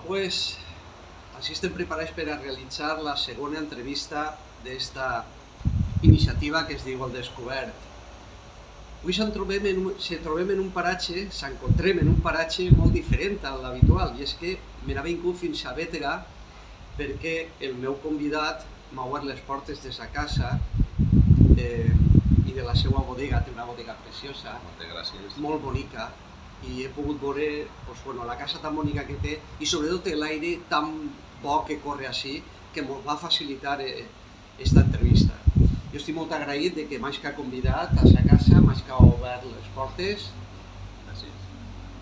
Pues així estem preparats per a realitzar la segona entrevista d'esta iniciativa que es diu El Descobert. Avui s'encontrem en un paratge molt diferent a l'habitual, i és que me n'ha vingut fins a Bétera perquè el meu convidat m'ha obert les portes de sa casa i de la seva bodega. Té una bodega preciosa, molt bonica, i he pogut veure la casa tan bonica que té i sobretot l'aire tan bo que corre així, que ens va facilitar aquesta entrevista. Jo estic molt agraït de que m'hagi convidat a sa casa, m'hagi obert les portes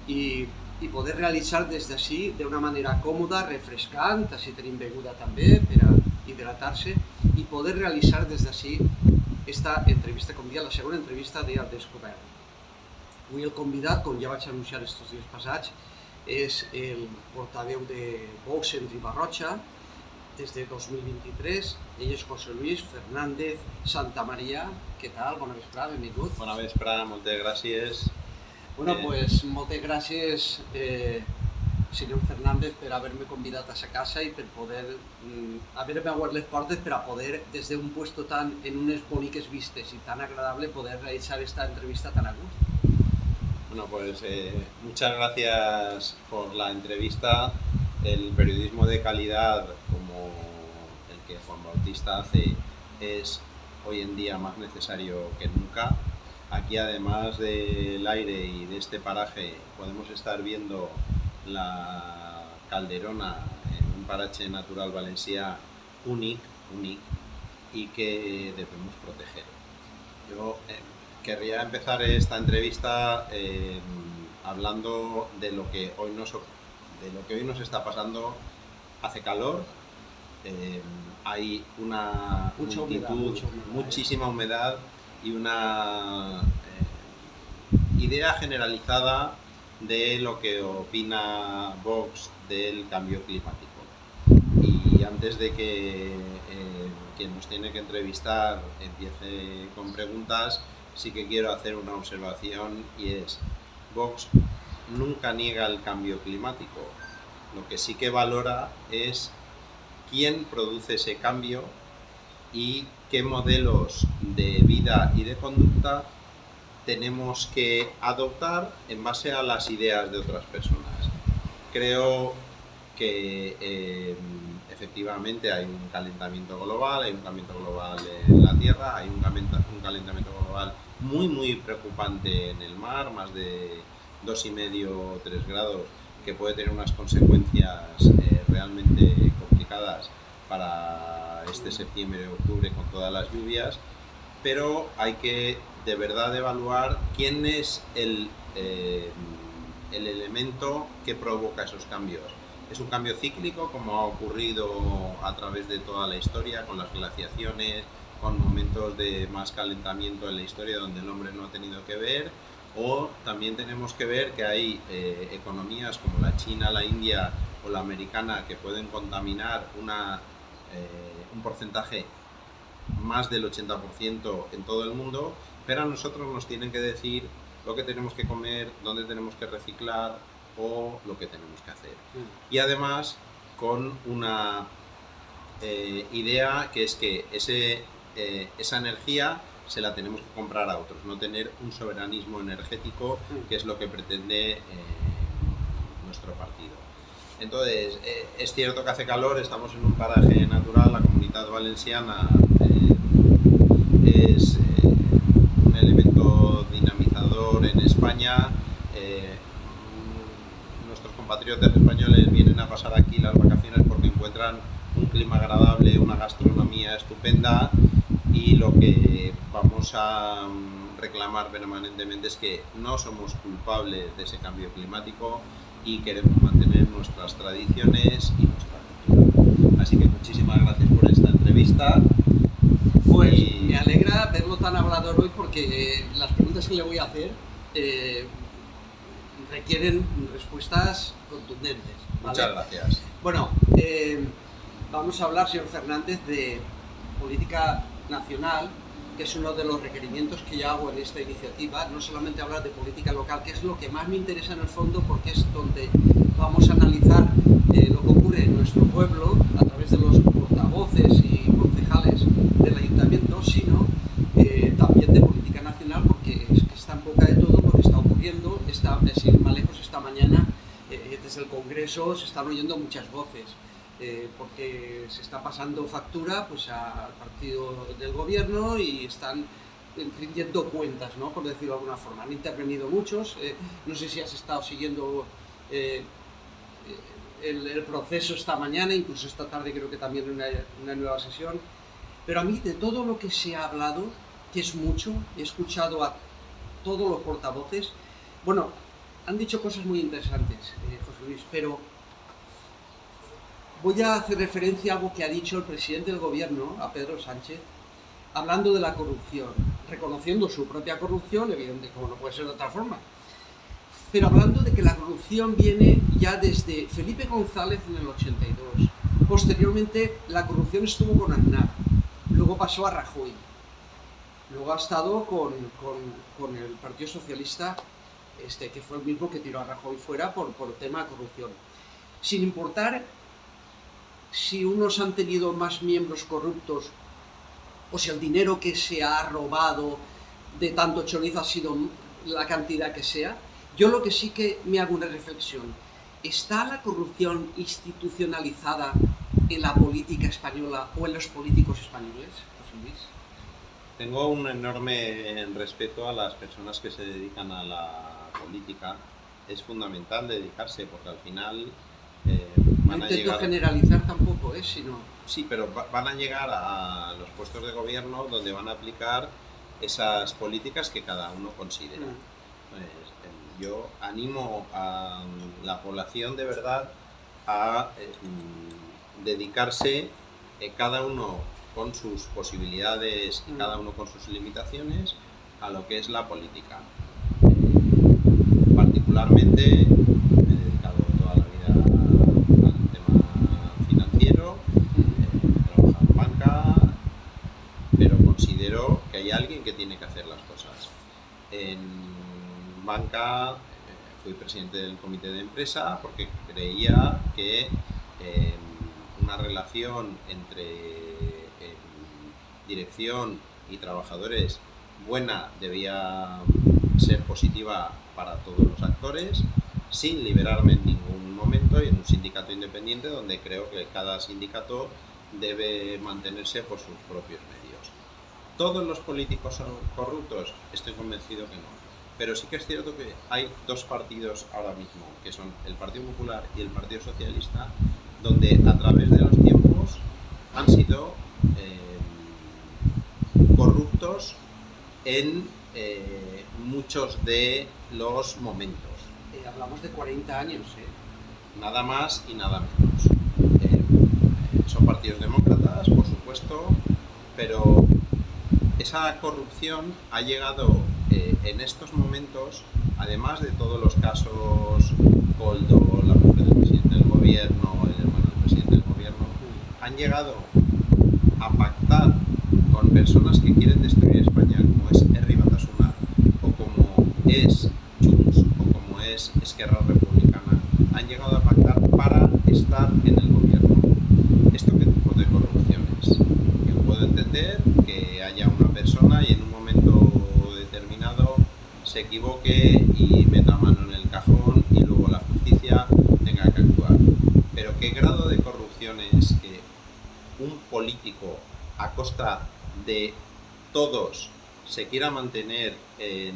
i poder realitzar des d'ací d'una manera còmoda, refrescant, així tenim beguda també per a hidratar-se, i poder realitzar des d'ací aquesta entrevista, com dia, la segona entrevista de El Descobert. Avui el convidat, com ja vaig anunciar aquests dies passats, és el portaveu de Vox en Riba-roja des de 2023. Ell és José Luis Fernández Santamaría. Què tal? Bona vesprada, benvingut. Bona vesprada, moltes gràcies. Pues moltes gràcies, senyor Fernández, per haver-me convidat a sa casa i per poder haver-me obert les portes per a poder, des d'un puesto en unes boniques vistes i tan agradable, poder realitzar esta entrevista tan a gust. Muchas gracias por la entrevista. El periodismo de calidad como el que Juan Bautista hace es hoy en día más necesario que nunca. Aquí, además del aire y de este paraje, podemos estar viendo la Calderona, en un paraje natural valencià únic y que debemos proteger. Yo querría empezar esta entrevista hablando de lo que hoy nos está pasando. Hace calor, hay una muchísima humedad y una idea generalizada de lo que opina Vox del cambio climático. Y antes de que quien nos tiene que entrevistar empiece con preguntas, sí que quiero hacer una observación, y es: Vox nunca niega el cambio climático. Lo que sí que valora es quién produce ese cambio y qué modelos de vida y de conducta tenemos que adoptar en base a las ideas de otras personas. Creo que efectivamente hay un calentamiento global, en la Tierra, hay un calentamiento global muy preocupante en el mar, más de 2,5 3 grados, que puede tener unas consecuencias realmente complicadas para este septiembre y octubre con todas las lluvias, pero hay que de verdad evaluar quién es el elemento que provoca esos cambios. Es un cambio cíclico, como ha ocurrido a través de toda la historia, con las glaciaciones, con momentos de más calentamiento en la historia donde el hombre no ha tenido que ver, o también tenemos que ver que hay economías como la China, la India o la americana que pueden contaminar un porcentaje más del 80% en todo el mundo, pero a nosotros nos tienen que decir lo que tenemos que comer, dónde tenemos que reciclar o lo que tenemos que hacer. Y además con una idea, que es que esa energía se la tenemos que comprar a otros, no tener un soberanismo energético, que es lo que pretende nuestro partido. Entonces, es cierto que hace calor, estamos en un paraje natural, la Comunitat Valenciana es un elemento dinamizador en España. Nuestros compatriotas españoles vienen a pasar aquí las vacaciones porque encuentran un clima agradable, una gastronomía estupenda, y lo que vamos a reclamar permanentemente es que no somos culpables de ese cambio climático y queremos mantener nuestras tradiciones y nuestra cultura. Así que muchísimas gracias por esta entrevista. Me alegra verlo tan hablador hoy, porque las preguntas que le voy a hacer requieren respuestas contundentes, ¿vale? Muchas gracias. Vamos a hablar, señor Fernández, de política nacional, que es uno de los requerimientos que yo hago en esta iniciativa. No solamente hablar de política local, que es lo que más me interesa en el fondo, porque es donde vamos a analizar lo mañana desde el Congreso se están oyendo muchas voces, porque se está pasando factura pues al partido del gobierno y están rindiendo cuentas, ¿no? Por decirlo de alguna forma. Han intervenido muchos, no sé si has estado siguiendo el proceso esta mañana, incluso esta tarde creo que también una nueva sesión, pero a mí de todo lo que se ha hablado, que es mucho, he escuchado a todos los portavoces, bueno, han dicho cosas muy interesantes, José Luis, pero voy a hacer referencia a algo que ha dicho el presidente del gobierno, a Pedro Sánchez, hablando de la corrupción, reconociendo su propia corrupción, evidente como no puede ser de otra forma, pero hablando de que la corrupción viene ya desde Felipe González en el 82. Posteriormente la corrupción estuvo con Aznar, luego pasó a Rajoy, luego ha estado con el Partido Socialista, que fue el mismo que tiró a Rajoy fuera por el tema de corrupción. Sin importar si unos han tenido más miembros corruptos o si el dinero que se ha robado de tanto chorizo ha sido la cantidad que sea, yo lo que sí que me hago una reflexión. ¿Está la corrupción institucionalizada en la política española o en los políticos españoles, José Luis? Tengo un enorme respeto a las personas que se dedican a la política. Es fundamental dedicarse porque al final van a llegar... No intento generalizar tampoco, sino... Sí, pero van a llegar a los puestos de gobierno donde van a aplicar esas políticas que cada uno considera. Yo animo a la población de verdad a dedicarse cada uno con sus posibilidades y cada uno con sus limitaciones a lo que es la política. Particularmente me he dedicado toda la vida al tema financiero, he trabajado en banca, pero considero que hay alguien que tiene que hacer las cosas. En banca fui presidente del comité de empresa porque creía que una relación entre dirección y trabajadores buena debía ser positiva para todos los actores, sin liberarme en ningún momento, y en un sindicato independiente donde creo que cada sindicato debe mantenerse por sus propios medios. ¿Todos los políticos son corruptos? Estoy convencido que no. Pero sí que es cierto que hay dos partidos ahora mismo, que son el Partido Popular y el Partido Socialista, donde a través de los tiempos han sido corruptos en muchos de los momentos. Hablamos de 40 años, Nada más y nada menos. Son partidos demócratas, por supuesto, pero esa corrupción ha llegado en estos momentos, además de todos los casos Coldo, la mujer del presidente del gobierno, el hermano del presidente del gobierno, han llegado a pactar con personas que quieren destruir España, como es Herri Batasuna, o como es Junts, o como es Esquerra Republicana. Han llegado a pactar para estar en el gobierno. ¿Esto qué tipo de corrupción es? Yo puedo entender que haya una persona y en un momento determinado se equivoque y meta mano en el cajón y luego la justicia tenga que actuar. Pero ¿qué grado de corrupción es que un político a costa de todos se quiera mantener en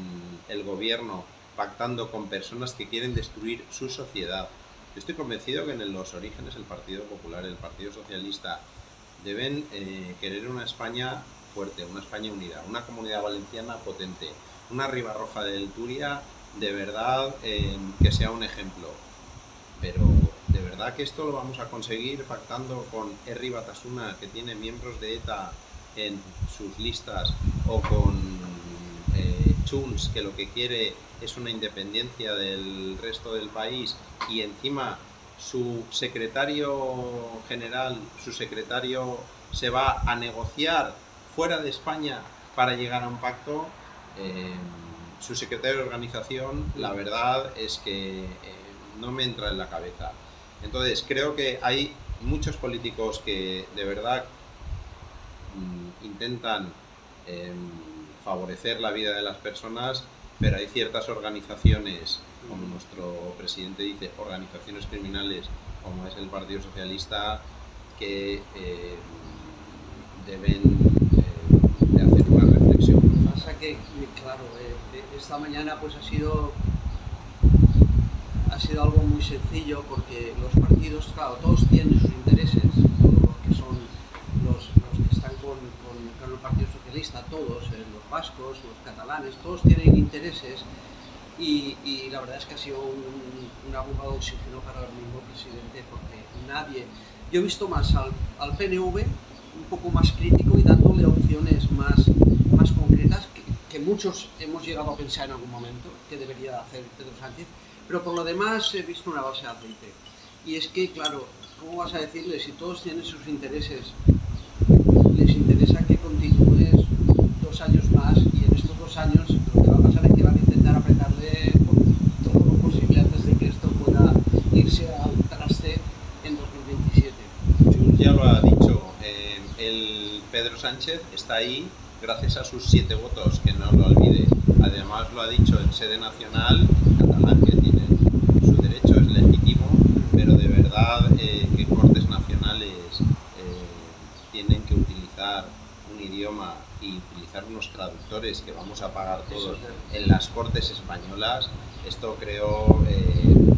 el gobierno pactando con personas que quieren destruir su sociedad? Yo estoy convencido que en los orígenes el Partido Popular, el Partido Socialista deben querer una España fuerte, una España unida, una Comunidad Valenciana potente, una Ribarroja del Turia de verdad que sea un ejemplo. Pero ¿de verdad que esto lo vamos a conseguir pactando con Herri Batasuna, que tiene miembros de ETA en sus listas, o con Junts, que lo que quiere es una independencia del resto del país, y encima su secretario general, su secretario se va a negociar fuera de España para llegar a un pacto? Su secretario de organización, la verdad es que no me entra en la cabeza. Entonces creo que hay muchos políticos que de verdad intentan favorecer la vida de las personas, pero hay ciertas organizaciones, como nuestro presidente dice, organizaciones criminales, como es el Partido Socialista, que deben de hacer una reflexión. Pasa que, claro, esta mañana pues ha sido algo muy sencillo, porque los partidos, claro, todos tienen sus intereses, todos los que son los que están con el Partido Socialista, todos, los vascos, los catalanes, todos tienen intereses, y la verdad es que ha sido una bomba de oxígeno para el mismo presidente, porque nadie... Yo he visto más al PNV un poco más crítico y dándole opciones más concretas que muchos hemos llegado a pensar en algún momento que debería hacer Pedro Sánchez, pero por lo demás he visto una base de aceite. Y es que, claro, ¿cómo vas a decirle si todos tienen sus intereses? Les interesa que continúes 2 años más, y en estos 2 años lo que va a pasar es que van a intentar apretarle todo lo posible antes de que esto pueda irse al traste en 2027. Ya lo ha dicho, el Pedro Sánchez está ahí gracias a sus 7 votos, que no lo olvide. Además lo ha dicho en sede nacional, catalán, que tiene su derecho, es legítimo, pero de verdad que Cortes Nacionales tienen que utilizar un idioma y utilizar unos traductores que vamos a pagar todos en las Cortes españolas. Esto creo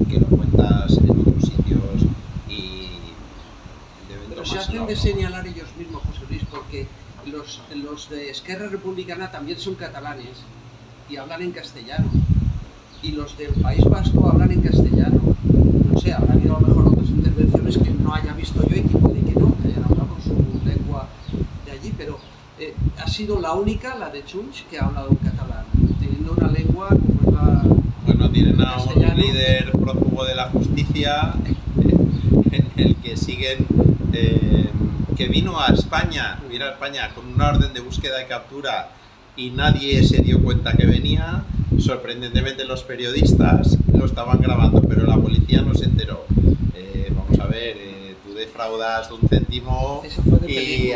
que lo cuentas en otros sitios y deben pero se hacen de señalar ellos mismos, José Luis, porque los de Esquerra Republicana también son catalanes y hablan en castellano, y los del País Vasco hablan en castellano. No sé, habrá habido a lo mejor otras intervenciones que no haya visto yo, y que puede que no, que hayan hablado con su lengua de allí, pero ha sido la única, la de Junts, que ha hablado en catalán, teniendo una lengua como es la... Bueno, tienen a un líder prófugo de la justicia en el que siguen... que vino a España con una orden de búsqueda y captura y nadie se dio cuenta que venía. Sorprendentemente los periodistas lo estaban grabando, pero la policía no se enteró. Vamos a ver, tú defraudas un céntimo y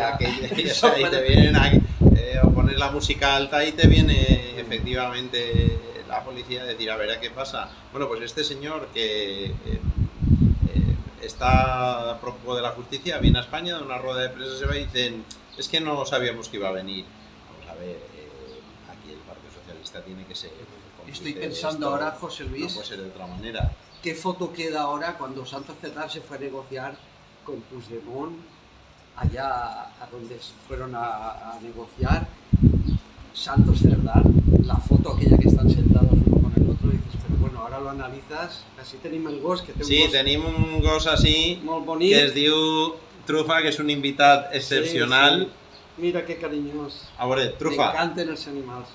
te vienen a poner la música alta y te viene efectivamente la policía a decir, a ver, ¿a qué pasa? Bueno, pues este señor que... está prófugo de la justicia, viene a España, de una rueda de prensa se va y dicen, es que no sabíamos que iba a venir. Vamos a ver, aquí el Partido Socialista tiene que ser... Estoy pensando ahora, José Luis, no puede ser de otra manera. ¿Qué foto queda ahora cuando Santos Cerdán se fue a negociar con Puigdemont, allá a donde fueron a negociar? Santos Cerdán, la foto aquella que están sentados uno con el otro, y dices, pero bueno, ahora lo analizas, así tenim el gos, que té un sí, gos... tenim un gos així, molt bonic, que es diu Trufa, que és un invitat excepcional. Sí, sí. Mira que cariñós. A veure, Trufa. M'encanten els animals.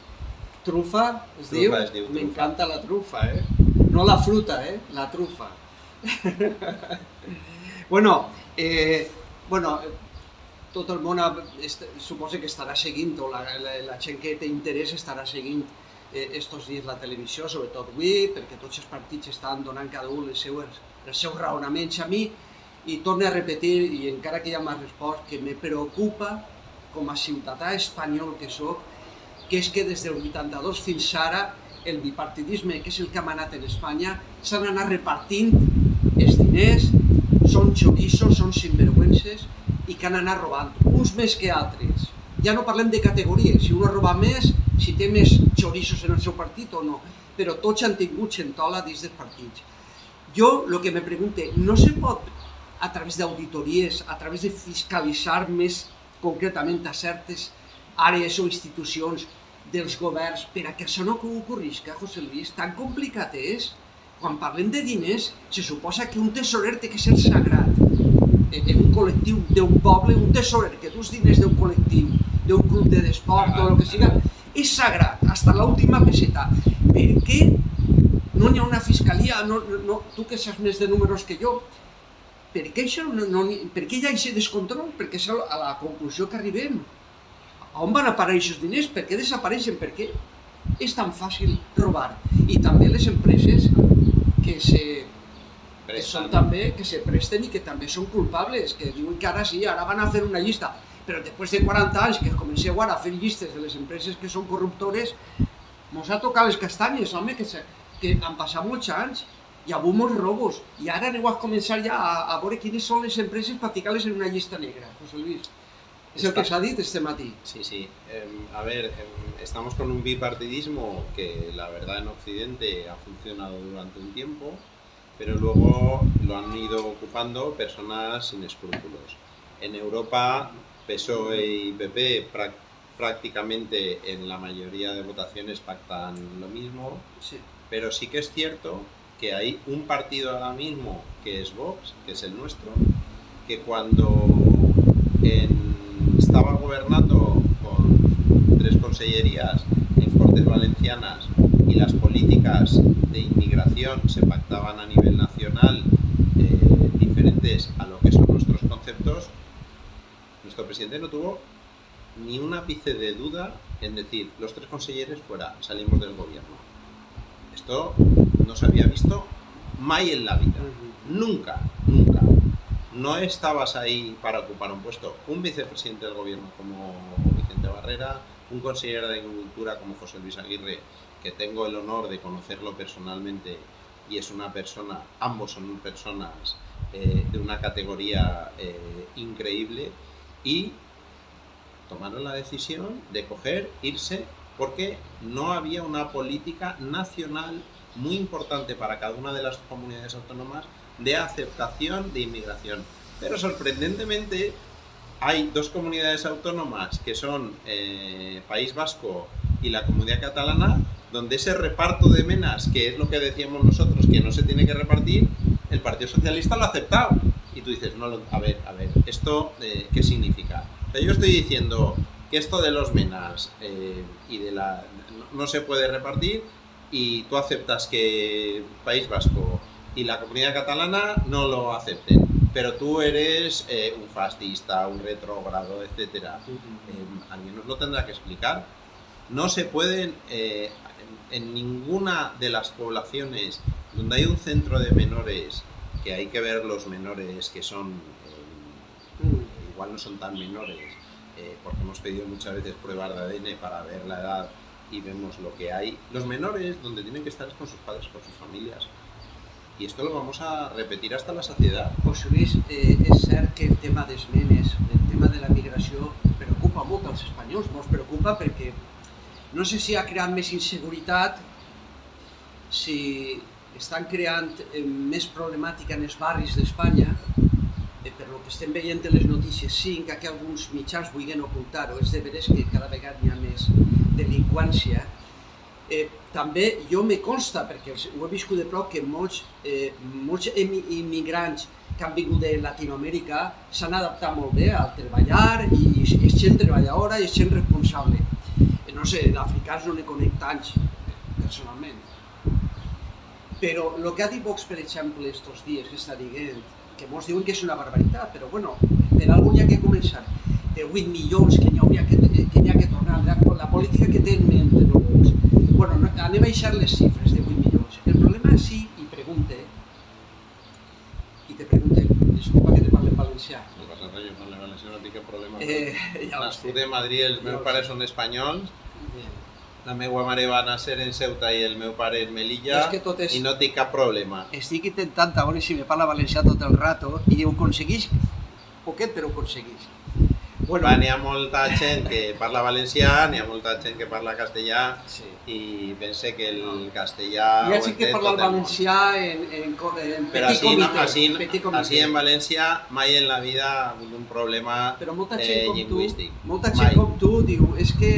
Trufa es Trufa diu? trufa. M'encanta la trufa, No la fruta, la trufa. Bueno, tot el món suposa que estarà seguint, o la gent que té interès estarà seguint estos dies la televisió, sobretot avui, perquè tots els partits estan donant cada un els seus raonaments. A mi, i torno a repetir, i encara que ja m'ha respost, que me preocupa, com a ciutadà espanyol que soc, que és que des del 82 fins ara el bipartidisme, que és el que ha manat en Espanya, s'han anat repartint els diners, són xorissos, són sinvergüences, i que han anat robant, uns més que altres. Ja no parlem de categories, si un roba més, si té més xorissos en el seu partit o no, però tots han tingut xentola dins dels partits. Jo el que me pregunto, no se pot, a través d'auditories, a través de fiscalitzar més concretament a certes àrees o institucions dels governs per a que això no ocorrisca, José Luis? Tan complicat és? Quan parlem de diners, se suposa que un tesorer té que ser sagrat. En un col·lectiu d'un poble, un tesorer que dus diners d'un col·lectiu, d'un club d'esport o el que siga, és sagrat, hasta l'última peseta. Per què no hi ha una fiscalia? Tu que saps més de números que jo, per què hi ha aquest descontrol? Perquè és a la conclusió que arribem. On van a parar aquests diners? Per què desapareixen? Per què és tan fàcil robar? I també les empreses que se presten i que també són culpables, que diuen que ara sí, ara van a fer una llista, però després de 40 anys que comenceu ara a fer llistes de les empreses que són corruptores, Mos ha tocat les castanyes, home, que han passat molts anys, hi ha hagut molts robos, i ara aneu a començar ja a veure quines són les empreses per ficar-les en una llista negra, José Luis. Es el que se ha dicho este matí. Sí, sí. A ver, estamos con un bipartidismo que la verdad en Occidente ha funcionado durante un tiempo, pero luego lo han ido ocupando personas sin escrúpulos. En Europa, PSOE y PP prácticamente en la mayoría de votaciones pactan lo mismo, Sí. pero sí que es cierto que hay un partido ahora mismo que es Vox, que es el nuestro, que cuando estaba gobernando con 3 consellerías en Cortes Valencianas y las políticas de inmigración se pactaban a nivel nacional diferentes a lo que son nuestros conceptos, nuestro presidente no tuvo ni un ápice de duda en decir, los 3 conselleres fuera, salimos del gobierno. Esto no se había visto mai en la vida, nunca, nunca. No estabas ahí para ocupar un puesto. Un vicepresidente del gobierno como Vicente Barrera, un consejero de Agricultura como José Luis Aguirre, que tengo el honor de conocerlo personalmente y es una persona, ambos son personas de una categoría increíble, y tomaron la decisión de irse, porque no había una política nacional muy importante para cada una de las comunidades autónomas de aceptación de inmigración. Pero sorprendentemente hay 2 comunidades autónomas que son País Vasco y la Comunidad Catalana, donde ese reparto de menas, que es lo que decíamos nosotros que no se tiene que repartir, el Partido Socialista lo ha aceptado. Y tú dices, no, a ver, ¿esto qué significa? O sea, yo estoy diciendo que esto de los menas y de no se puede repartir, y tú aceptas que País Vasco y la Comunidad Catalana no lo acepten, pero tú eres un fascista, un retrógrado, etcétera. Alguien nos lo tendrá que explicar. No se pueden, en ninguna de las poblaciones donde hay un centro de menores, que hay que ver los menores que son, igual no son tan menores, porque hemos pedido muchas veces pruebas de ADN para ver la edad y vemos lo que hay. Los menores, donde tienen que estar es con sus padres, con sus familias. I esto lo vamos a repetir hasta la saciedad. José Luis, és cert que el tema dels menes, el tema de la migració, preocupa molt als espanyols, ens preocupa perquè no sé si ha creat més inseguretat, si estan creant més problemàtica en els barris d'Espanya, per lo que estem veient en les notícies, sí, que alguns mitjans vulguin ocultar-ho, és de veres que cada vegada hi ha més delinqüència. També jo me consta, perquè ho he viscut de prop, que molts immigrants que han vingut de Latinoamèrica s'han adaptat molt bé al treballar, i és gent treballadora i és gent responsable. No sé, d'africans no ne conec tants, personalment. Però el que ha dit Vox, per exemple, estos dies que està dient, que molts diuen que és una barbaritat, però bueno, per algú hi ha que començar. De 8 milions que n'hi ha que tornar, la política que té en ment de Vox. Bueno, anem a deixar les xifres de 8 milions. El problema és sí, i te pregunte, disculpa que te parle en valencià. No passa res, jo parlo en valencià, no tinc cap problema. Nascut a Madrid, els meus pares són espanyols, la meva mare va néixer en Ceuta i el meu pare en Melilla, i no tinc cap problema. Estic intentant a veure si me parla valencià tot el rato, i ho aconseguís, poquet, però ho aconseguís. Bueno, n'hi ha molta gent que parla valencià, n'hi ha molta gent que parla castellà, sí. I pense que el castellà... Hi ha gent que parla el valencià en petit comitè. Així en València mai en la vida ha hagut un problema lingüístic. Molta gent com tu diu, és que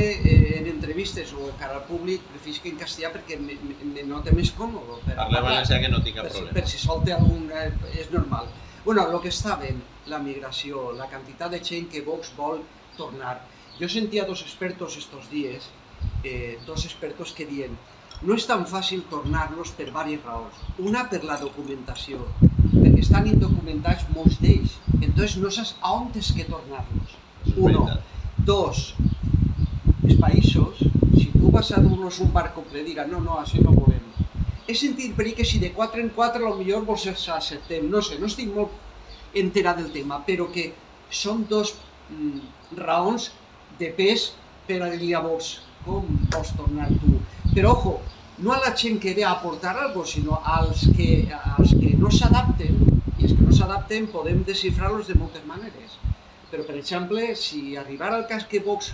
en entrevistes o cara al públic preferisc en castellà perquè me nota més còmode. Parla valencià que no tinc cap problema. Per si solta algun... és normal. Bueno, el que està bé, la migració, la quantitat de gent que Vox vol tornar. Jo sentia 2 expertos estos dies, 2 expertos que diuen no és tan fàcil tornar-los per diverses raons. Una, per la documentació, perquè estan indocumentats molts d'ells, entonces no saps a on tens que tornar-los. 1. 2. Els països, si tu vas a dur-los un barco complet, diran no, això no volem. He sentit per ahí que si de 4 en 4 potser vols acceptem, no sé, no estic molt enterat del tema, però que són 2 raons de pes per a dir a Vox, com vols tornar tu? Però, ojo, no a la gent que ve a aportar algo, sinó als que no s'adapten, i els que no s'adapten podem desxifrar-los de moltes maneres. Però, per exemple, si arribara el cas que Vox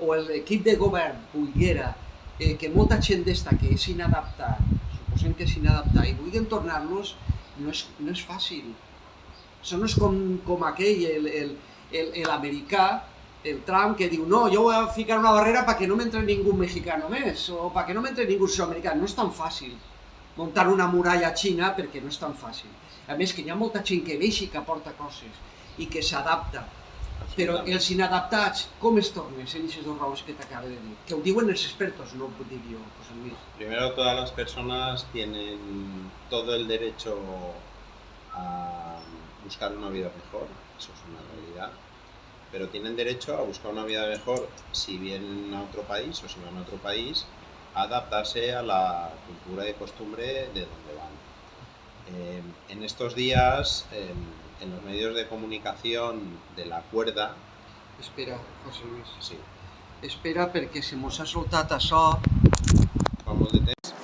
o l'equip de govern volguera que molta gent d'esta que és inadaptada, suposem que és inadaptada, i vulguin tornar-los, no és fàcil. Això no és com aquell, l'americà, el Trump, que diu no, jo voy a ficar una barrera para que no m'entre ningú mexicano més, o para que no m'entre ningú sud-americà. No és tan fàcil muntar una muralla a Xina, perquè no és tan fàcil. A més, que hi ha molta gent que veixi que aporta coses i que s'adapta. Però els inadaptats, com es tornen en aquestes dues raons que t'acabo de dir? Que ho diuen els expertos, no ho dic jo, José Luis. Primero, todas las personas tienen todo el derecho a buscar una vida mejor, eso es una realidad. Pero tienen derecho a buscar una vida mejor si vienen a otro país o si van a otro país, a adaptarse a la cultura y costumbre de donde van. En estos días, en los medios de comunicación de la cuerda... Espera, José Luis. Sí. Espera, perquè se mos ha soltat això. Fa molt de temps.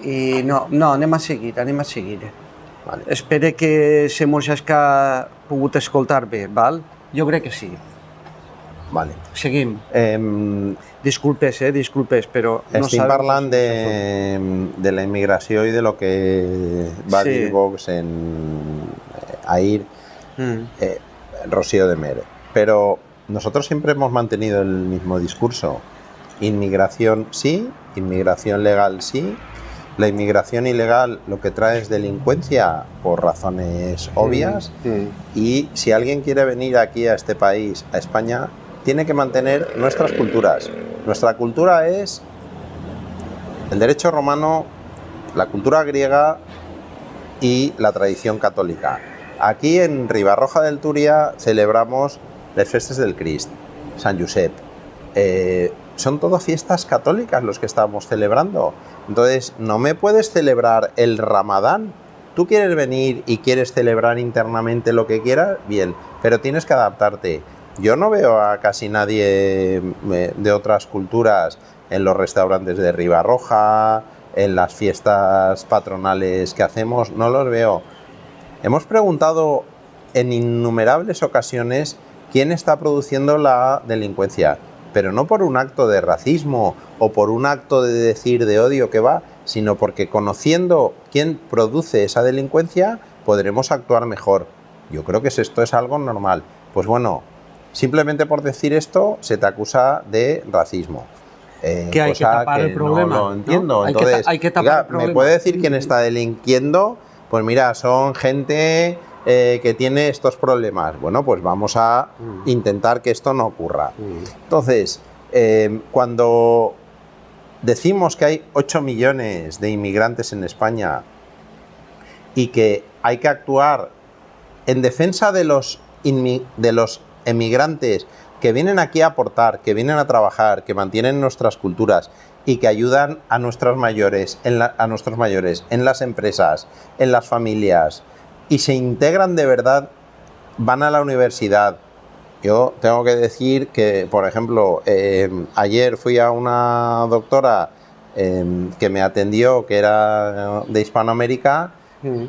I no, anem a seguir. Vale. Espera que se mos hagi pogut escoltar bé, val? Jo crec que sí. Vale. Seguim. Disculpes, però... Estic parlant de la inmigració y de lo que va a decir Vox en Air, Rocío de Mer. Pero nosotros siempre hemos mantenido el mismo discurso. Inmigración sí, inmigración legal sí. La inmigración ilegal lo que trae es delincuencia por razones obvias y si alguien quiere venir aquí a este país, a España, tiene que mantener nuestras culturas. Nuestra cultura es el derecho romano, la cultura griega y la tradición católica. Aquí en Ribarroja del Túria celebramos las fiestas del Crist, San Josep. Son todo fiestas católicas los que estamos celebrando. Entonces, no me puedes celebrar el Ramadán. Tú quieres venir y quieres celebrar internamente lo que quieras, bien, pero tienes que adaptarte. Yo no veo a casi nadie de otras culturas en los restaurantes de Ribarroja, en las fiestas patronales que hacemos, no los veo. Hemos preguntado en innumerables ocasiones quién está produciendo la delincuencia, pero no por un acto de racismo o por un acto de decir de odio que va, sino porque conociendo quién produce esa delincuencia podremos actuar mejor. Yo creo que esto es algo normal. Pues bueno, simplemente por decir esto se te acusa de racismo. Que hay que tapar el problema. No lo entiendo. ¿No? Entonces, hay que tapar el problema. ¿me puede decir quién está delinquiendo? Pues mira, son gente que tiene estos problemas. Bueno, pues vamos a intentar que esto no ocurra. Entonces, cuando decimos que hay 8 millones de inmigrantes en España y que hay que actuar en defensa de los emigrantes que vienen aquí a aportar, que vienen a trabajar, que mantienen nuestras culturas y que ayudan a nuestros mayores en las empresas, en las familias, y se integran de verdad, van a la universidad. Yo tengo que decir que, por ejemplo, ayer fui a una doctora que me atendió, que era de Hispanoamérica,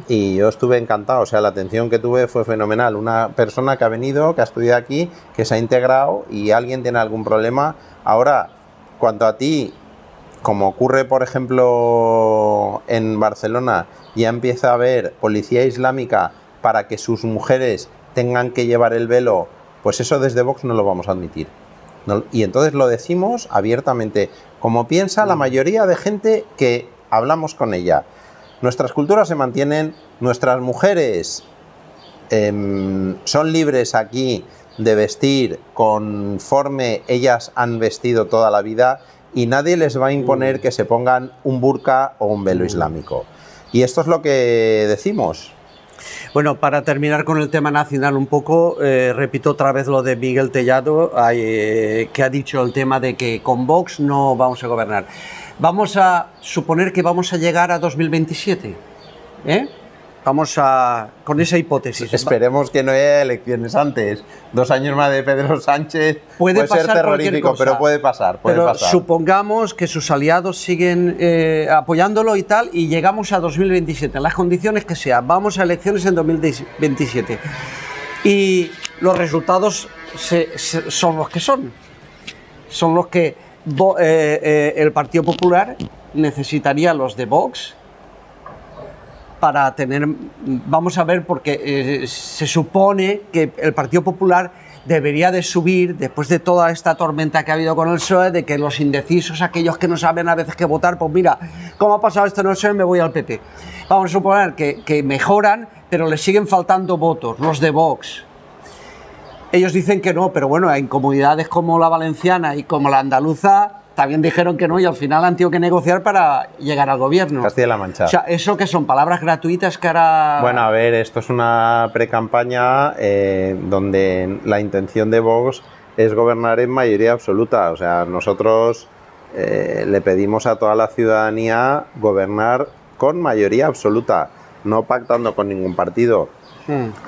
y yo estuve encantado. O sea, la atención que tuve fue fenomenal. Una persona que ha venido, que ha estudiado aquí, que se ha integrado, y alguien tiene algún problema. Ahora, cuanto a ti, como ocurre, por ejemplo, en Barcelona, ya empieza a haber policía islámica para que sus mujeres tengan que llevar el velo, pues eso desde Vox no lo vamos a admitir. No, y entonces lo decimos abiertamente, como piensa la mayoría de gente que hablamos con ella. Nuestras culturas se mantienen, nuestras mujeres son libres aquí de vestir conforme ellas han vestido toda la vida y nadie les va a imponer que se pongan un burka o un velo islámico. Y esto es lo que decimos. Bueno, para terminar con el tema nacional un poco, repito otra vez lo de Miguel Tellado, que ha dicho el tema de que con Vox no vamos a gobernar. Vamos a suponer que vamos a llegar a 2027, Vamos con esa hipótesis. Esperemos que no haya elecciones antes. 2 años más de Pedro Sánchez puede ser terrorífico, pero puede pasar. Pero supongamos que sus aliados siguen apoyándolo y tal, y llegamos a 2027, las condiciones que sean. Vamos a elecciones en 2027. Y los resultados son los que son. Son los que el Partido Popular necesitaría los de Vox para tener, vamos a ver, porque se supone que el Partido Popular debería de subir, después de toda esta tormenta que ha habido con el PSOE, de que los indecisos, aquellos que no saben a veces qué votar, pues mira, ¿cómo ha pasado esto en el PSOE? Me voy al PP. Vamos a suponer que mejoran, pero les siguen faltando votos, los de Vox. Ellos dicen que no, pero bueno, en comunidades como la valenciana y como la andaluza también dijeron que no, y al final han tenido que negociar para llegar al gobierno. Castilla-La Mancha. O sea, eso que son palabras gratuitas que ahora... Bueno, a ver, esto es una precampaña donde la intención de Vox es gobernar en mayoría absoluta. O sea, nosotros le pedimos a toda la ciudadanía gobernar con mayoría absoluta, no pactando con ningún partido.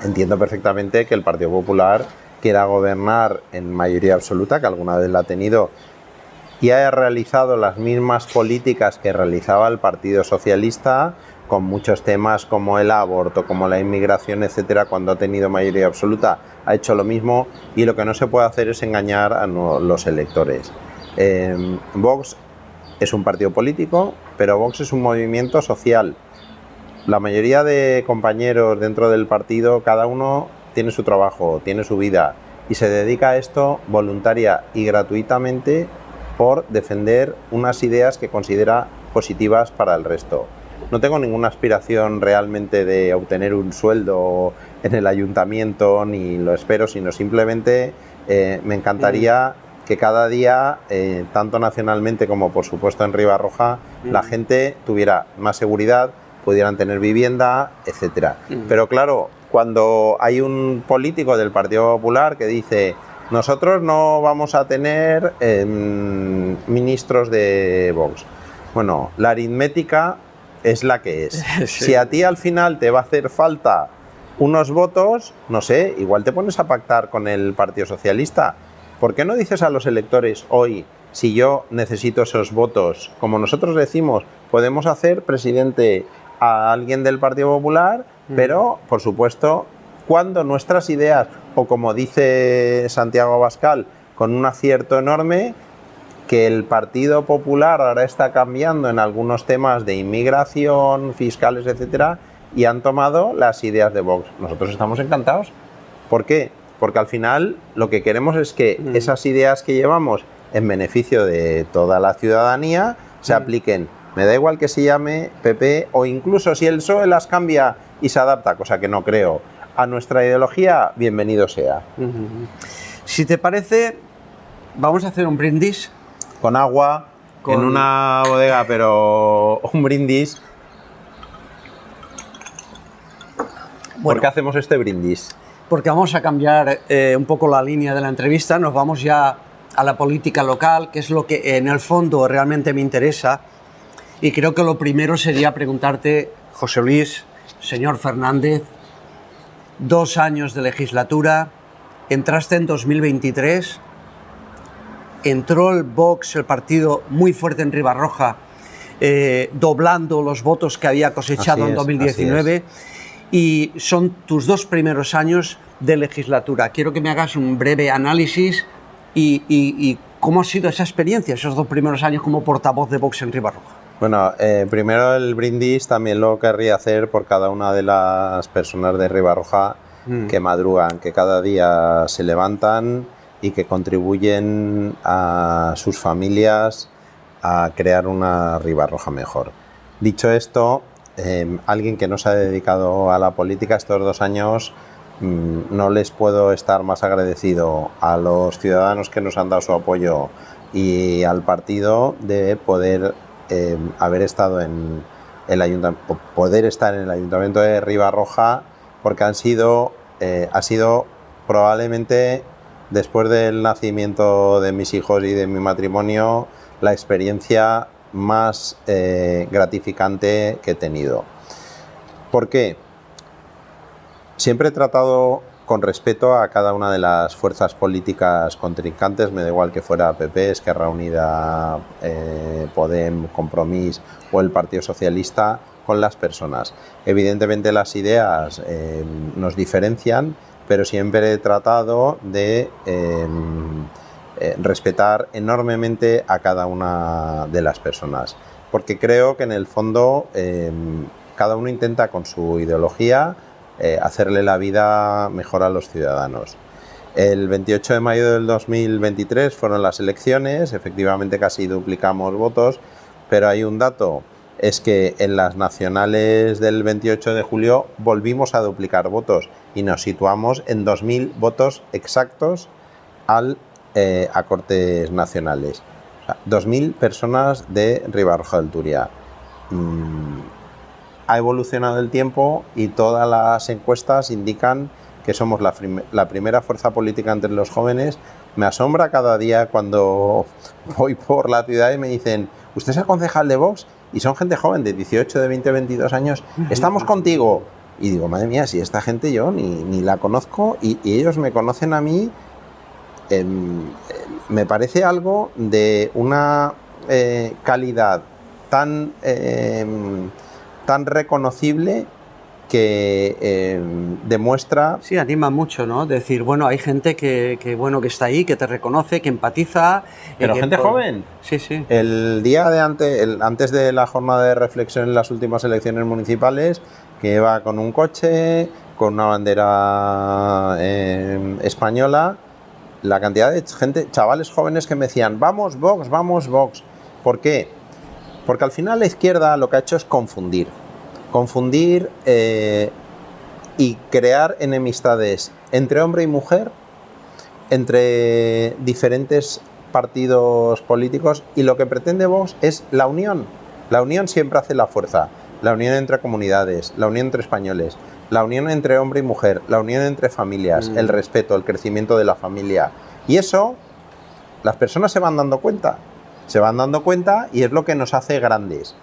Entiendo perfectamente que el Partido Popular quiera gobernar en mayoría absoluta, que alguna vez la ha tenido, y haya realizado las mismas políticas que realizaba el Partido Socialista, con muchos temas como el aborto, como la inmigración, etcétera, cuando ha tenido mayoría absoluta. Ha hecho lo mismo, y lo que no se puede hacer es engañar a los electores. Vox es un partido político, pero Vox es un movimiento social. La mayoría de compañeros dentro del partido, cada uno tiene su trabajo, tiene su vida, y se dedica a esto voluntaria y gratuitamente por defender unas ideas que considera positivas para el resto. No tengo ninguna aspiración realmente de obtener un sueldo en el ayuntamiento, ni lo espero, sino simplemente me encantaría que cada día, tanto nacionalmente como por supuesto en Ribarroja, la gente tuviera más seguridad, pudieran tener vivienda, etcétera. Pero claro, cuando hay un político del Partido Popular que dice: nosotros no vamos a tener ministros de Vox. Bueno, la aritmética es la que es. Sí. Si a ti al final te va a hacer falta unos votos, no sé, igual te pones a pactar con el Partido Socialista. ¿Por qué no dices a los electores hoy: si yo necesito esos votos, como nosotros decimos, podemos hacer presidente a alguien del Partido Popular, pero, por supuesto, cuando nuestras ideas, o como dice Santiago Abascal, con un acierto enorme, que el Partido Popular ahora está cambiando en algunos temas de inmigración, fiscales, etcétera, y han tomado las ideas de Vox. Nosotros estamos encantados. ¿Por qué? Porque al final lo que queremos es que esas ideas que llevamos en beneficio de toda la ciudadanía se apliquen. Me da igual que se llame PP, o incluso si el PSOE las cambia y se adapta, cosa que no creo, a nuestra ideología, bienvenido sea. Si te parece, vamos a hacer un brindis. Con agua, en una bodega, pero un brindis. Bueno, ¿por qué hacemos este brindis? Porque vamos a cambiar un poco la línea de la entrevista, nos vamos ya a la política local, que es lo que en el fondo realmente me interesa. Y creo que lo primero sería preguntarte, José Luis, señor Fernández, 2 años de legislatura, entraste en 2023, entró el Vox, el partido, muy fuerte en Ribarroja, doblando los votos que había cosechado en 2019, y son tus 2 primeros años de legislatura. Quiero que me hagas un breve análisis y cómo ha sido esa experiencia, esos 2 primeros años como portavoz de Vox en Ribarroja. Bueno, primero el brindis también lo querría hacer por cada una de las personas de Ribarroja que madrugan, que cada día se levantan y que contribuyen a sus familias a crear una Ribarroja mejor. Dicho esto, alguien que no se ha dedicado a la política estos 2 años, no les puedo estar más agradecido a los ciudadanos que nos han dado su apoyo y al partido de poder haber estado en el ayuntamiento, poder estar en el ayuntamiento de Ribarroja, porque ha sido probablemente, después del nacimiento de mis hijos y de mi matrimonio, la experiencia más gratificante que he tenido. ¿Por qué? Siempre he tratado con respeto a cada una de las fuerzas políticas contrincantes, me da igual que fuera PP, Esquerra Unida, Podem, Compromís o el Partido Socialista, con las personas. Evidentemente las ideas nos diferencian, pero siempre he tratado de respetar enormemente a cada una de las personas, porque creo que en el fondo cada uno intenta con su ideología hacerle la vida mejor a los ciudadanos. El 28 de mayo del 2023 fueron las elecciones, efectivamente casi duplicamos votos, pero hay un dato, es que en las nacionales del 28 de julio volvimos a duplicar votos y nos situamos en 2.000 votos exactos a Cortes Nacionales. O sea, 2.000 personas de Ribarroja del Turia. Ha evolucionado el tiempo y todas las encuestas indican que somos la primera fuerza política entre los jóvenes. Me asombra cada día cuando voy por la ciudad y me dicen: ¿usted es el concejal de Vox? Y son gente joven de 18, de 20, 22 años. Estamos contigo. Y digo, madre mía, si esta gente yo ni la conozco y ellos me conocen a mí. Me parece algo de una calidad tan reconocible que demuestra... Sí, anima mucho, ¿no? Decir, bueno, hay gente que está ahí, que te reconoce, que empatiza... Pero gente joven. Sí, sí. El día de antes de la jornada de reflexión en las últimas elecciones municipales, que iba con un coche, con una bandera española, la cantidad de gente, chavales jóvenes que me decían: vamos Vox, vamos Vox. ¿Por qué? Porque al final la izquierda lo que ha hecho es confundir y crear enemistades entre hombre y mujer, entre diferentes partidos políticos, y lo que pretende Vox es la unión. La unión siempre hace la fuerza. La unión entre comunidades, la unión entre españoles, la unión entre hombre y mujer, la unión entre familias, el respeto, el crecimiento de la familia. Y eso, las personas se van dando cuenta y es lo que nos hace grandes.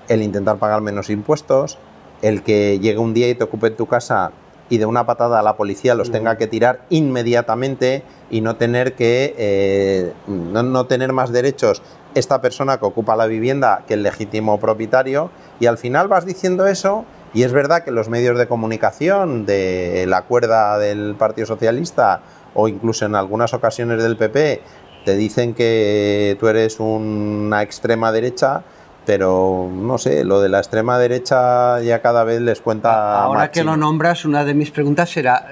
El intentar pagar menos impuestos, el que llegue un día y te ocupe tu casa y de una patada a la policía los tenga que tirar inmediatamente y no tener que no tener más derechos esta persona que ocupa la vivienda que el legítimo propietario. Y al final vas diciendo eso, y es verdad que los medios de comunicación de la cuerda del Partido Socialista o incluso en algunas ocasiones del PP te dicen que tú eres una extrema derecha, pero no sé, lo de la extrema derecha ya cada vez les cuenta ahora más que chino. lo nombras, una de mis preguntas será,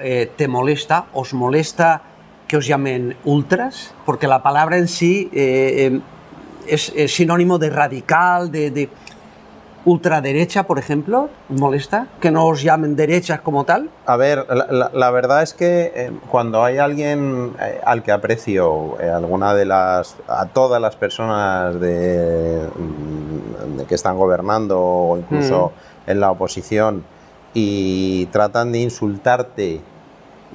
¿os molesta que os llamen ultras? Porque la palabra en sí es sinónimo de radical, de ultraderecha, por ejemplo. ¿Os molesta que no os llamen derechas como tal? A ver, la verdad es que cuando hay alguien al que aprecio, a todas las personas de que están gobernando o incluso en la oposición, y tratan de insultarte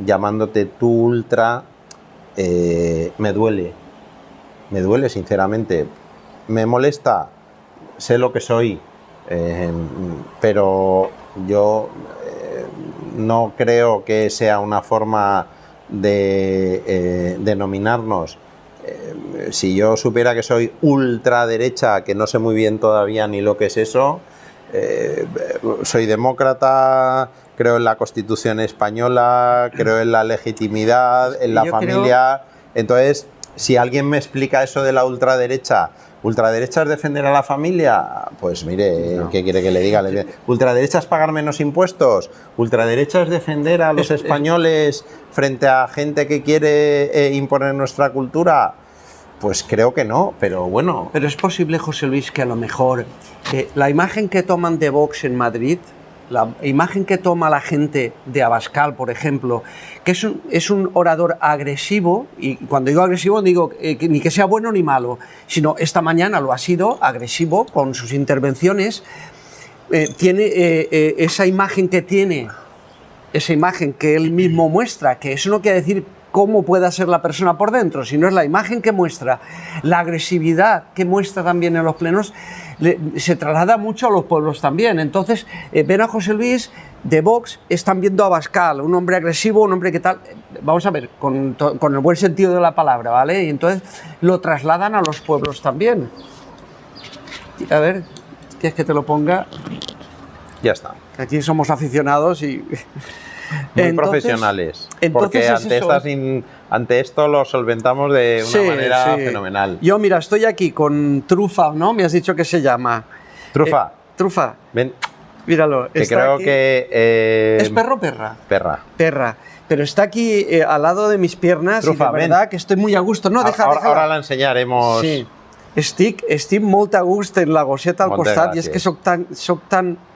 llamándote tú ultra, me duele sinceramente. Me molesta, sé lo que soy, pero yo no creo que sea una forma de denominarnos. Si yo supiera que soy ultraderecha, que no sé muy bien todavía ni lo que es eso, soy demócrata, creo en la Constitución española, creo en la legitimidad, en la familia. Entonces, si alguien me explica eso de la ultraderecha es defender a la familia, pues mire, no. ¿Qué quiere que le diga? ¿Ultraderecha es pagar menos impuestos? ¿Ultraderecha es defender a los españoles frente a gente que quiere imponer nuestra cultura? Pues creo que no, pero bueno. Pero es posible, José Luis, que a lo mejor la imagen que toman de Vox en Madrid, la imagen que toma la gente de Abascal, por ejemplo, que es un orador agresivo, y cuando digo agresivo digo ni que sea bueno ni malo, sino esta mañana lo ha sido, agresivo con sus intervenciones, tiene esa imagen que tiene, esa imagen que él mismo muestra, que eso no quiere decir cómo pueda ser la persona por dentro, sino es la imagen que muestra, la agresividad que muestra también en los plenos, se traslada mucho a los pueblos también. Entonces, ven a José Luis de Vox están viendo a Abascal, un hombre agresivo, un hombre que tal, vamos a ver, con el buen sentido de la palabra, ¿vale? Y entonces lo trasladan a los pueblos también. A ver, ¿quieres que te lo ponga? Ya está. Aquí somos aficionados y... Muy profesionales, porque ante esto lo solventamos de una manera fenomenal. Yo, mira, estoy aquí con Trufa, ¿no? Me has dicho que se llama. Trufa. Trufa. Ven. Míralo. Que creo aquí. Que... ¿Es perro o perra? Perra. Perra. Pero está aquí al lado de mis piernas. Trufa, y de verdad que estoy muy a gusto. No, ahora la enseñaremos. Sí. Estic molt a gust en la gosseta al costat i és que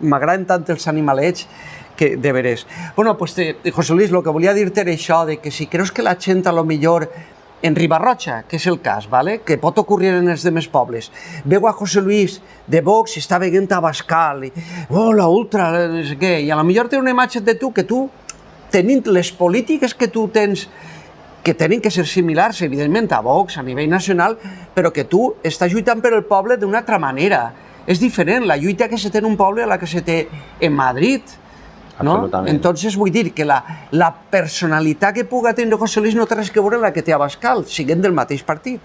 m'agraden tant els animalets que de veres. Bueno, pues José Luis, lo que volia dir-te era això, de que si creus que la gent a lo millor en Ribarroja, que és el cas, ¿vale? Que pot ocórrer en els demés pobles, veu a José Luis de Vox i està veient a Abascal, i, la ultra, no sé què, i a lo millor té una imatge de tu que tu, tenint les polítiques que tu tens, que tenen que ser similars, evidentment, a Vox, a nivell nacional, però que tu estàs lluitant per el poble d'una altra manera. És diferent la lluita que se té en un poble a la que se té en Madrid. ¿No? Entonces vull dir que la personalitat que puga tenir José Luis no té res que veure la que té Abascal, siguent del mateix partit.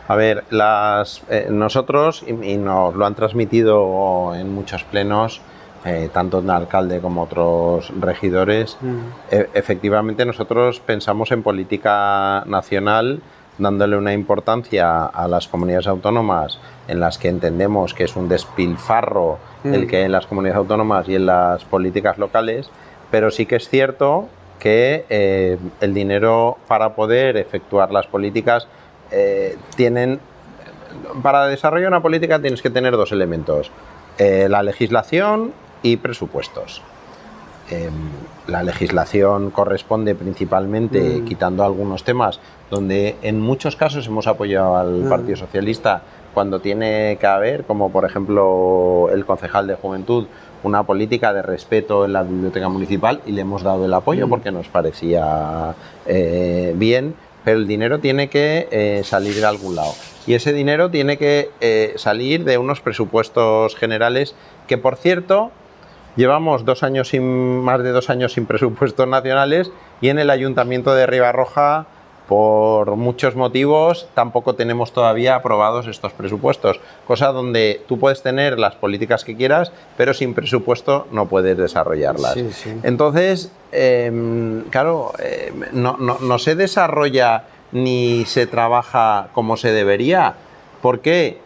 A ver, nosotros, y nos lo han transmitido en muchos plenos, tanto un alcalde como otros regidores, efectivamente nosotros pensamos en política nacional, dándole una importancia a las comunidades autónomas en las que entendemos que es un despilfarro el que hay en las comunidades autónomas y en las políticas locales, pero sí que es cierto que el dinero para poder efectuar las políticas para desarrollar una política tienes que tener dos elementos, la legislación y presupuestos. La legislación corresponde principalmente, quitando algunos temas, donde en muchos casos hemos apoyado al Partido Socialista cuando tiene que haber, como por ejemplo el concejal de Juventud, una política de respeto en la biblioteca municipal y le hemos dado el apoyo porque nos parecía bien, pero el dinero tiene que salir de algún lado. Y ese dinero tiene que salir de unos presupuestos generales que, por cierto, llevamos más de 2 años sin presupuestos nacionales y en el Ayuntamiento de Ribarroja, por muchos motivos, tampoco tenemos todavía aprobados estos presupuestos, cosa donde tú puedes tener las políticas que quieras, pero sin presupuesto no puedes desarrollarlas. Sí, sí. Entonces, claro, no se desarrolla ni se trabaja como se debería. ¿Por qué?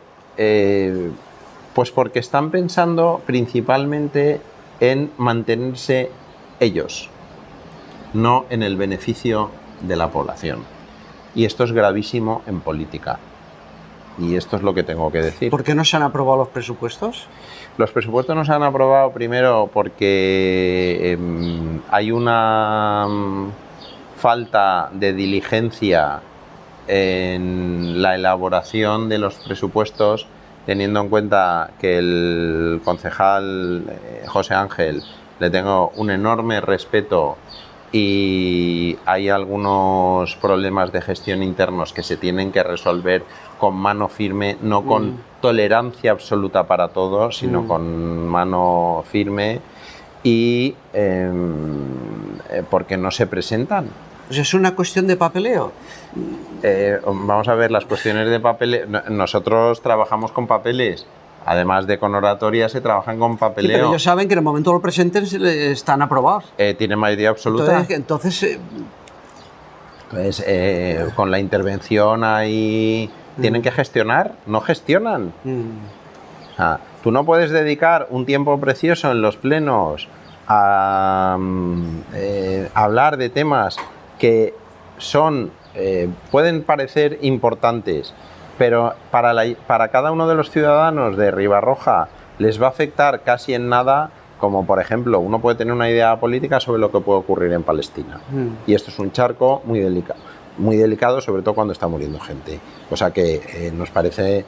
Pues porque están pensando principalmente en mantenerse ellos, no en el beneficio de la población. Y esto es gravísimo en política. Y esto es lo que tengo que decir. ¿Por qué no se han aprobado los presupuestos? Los presupuestos no se han aprobado primero porque hay una falta de diligencia en la elaboración de los presupuestos, teniendo en cuenta que el concejal José Ángel le tengo un enorme respeto y hay algunos problemas de gestión internos que se tienen que resolver con mano firme, no con tolerancia absoluta para todos, sino con mano firme y porque no se presentan. Pues es una cuestión de papeleo. Vamos a ver, las cuestiones de papeleo. Nosotros trabajamos con papeles. Además de con oratoria, se trabajan con papeleo. Sí, pero ellos saben que en el momento que lo presenten están aprobados. Tienen mayoría absoluta. Entonces con la intervención ahí tienen que gestionar, no gestionan. O sea, tú no puedes dedicar un tiempo precioso en los plenos a hablar de temas que pueden parecer importantes, pero para cada uno de los ciudadanos de Ribarroja les va a afectar casi en nada, como por ejemplo, uno puede tener una idea política sobre lo que puede ocurrir en Palestina. Y esto es un charco muy delicado, sobre todo cuando está muriendo gente. O sea que nos parece,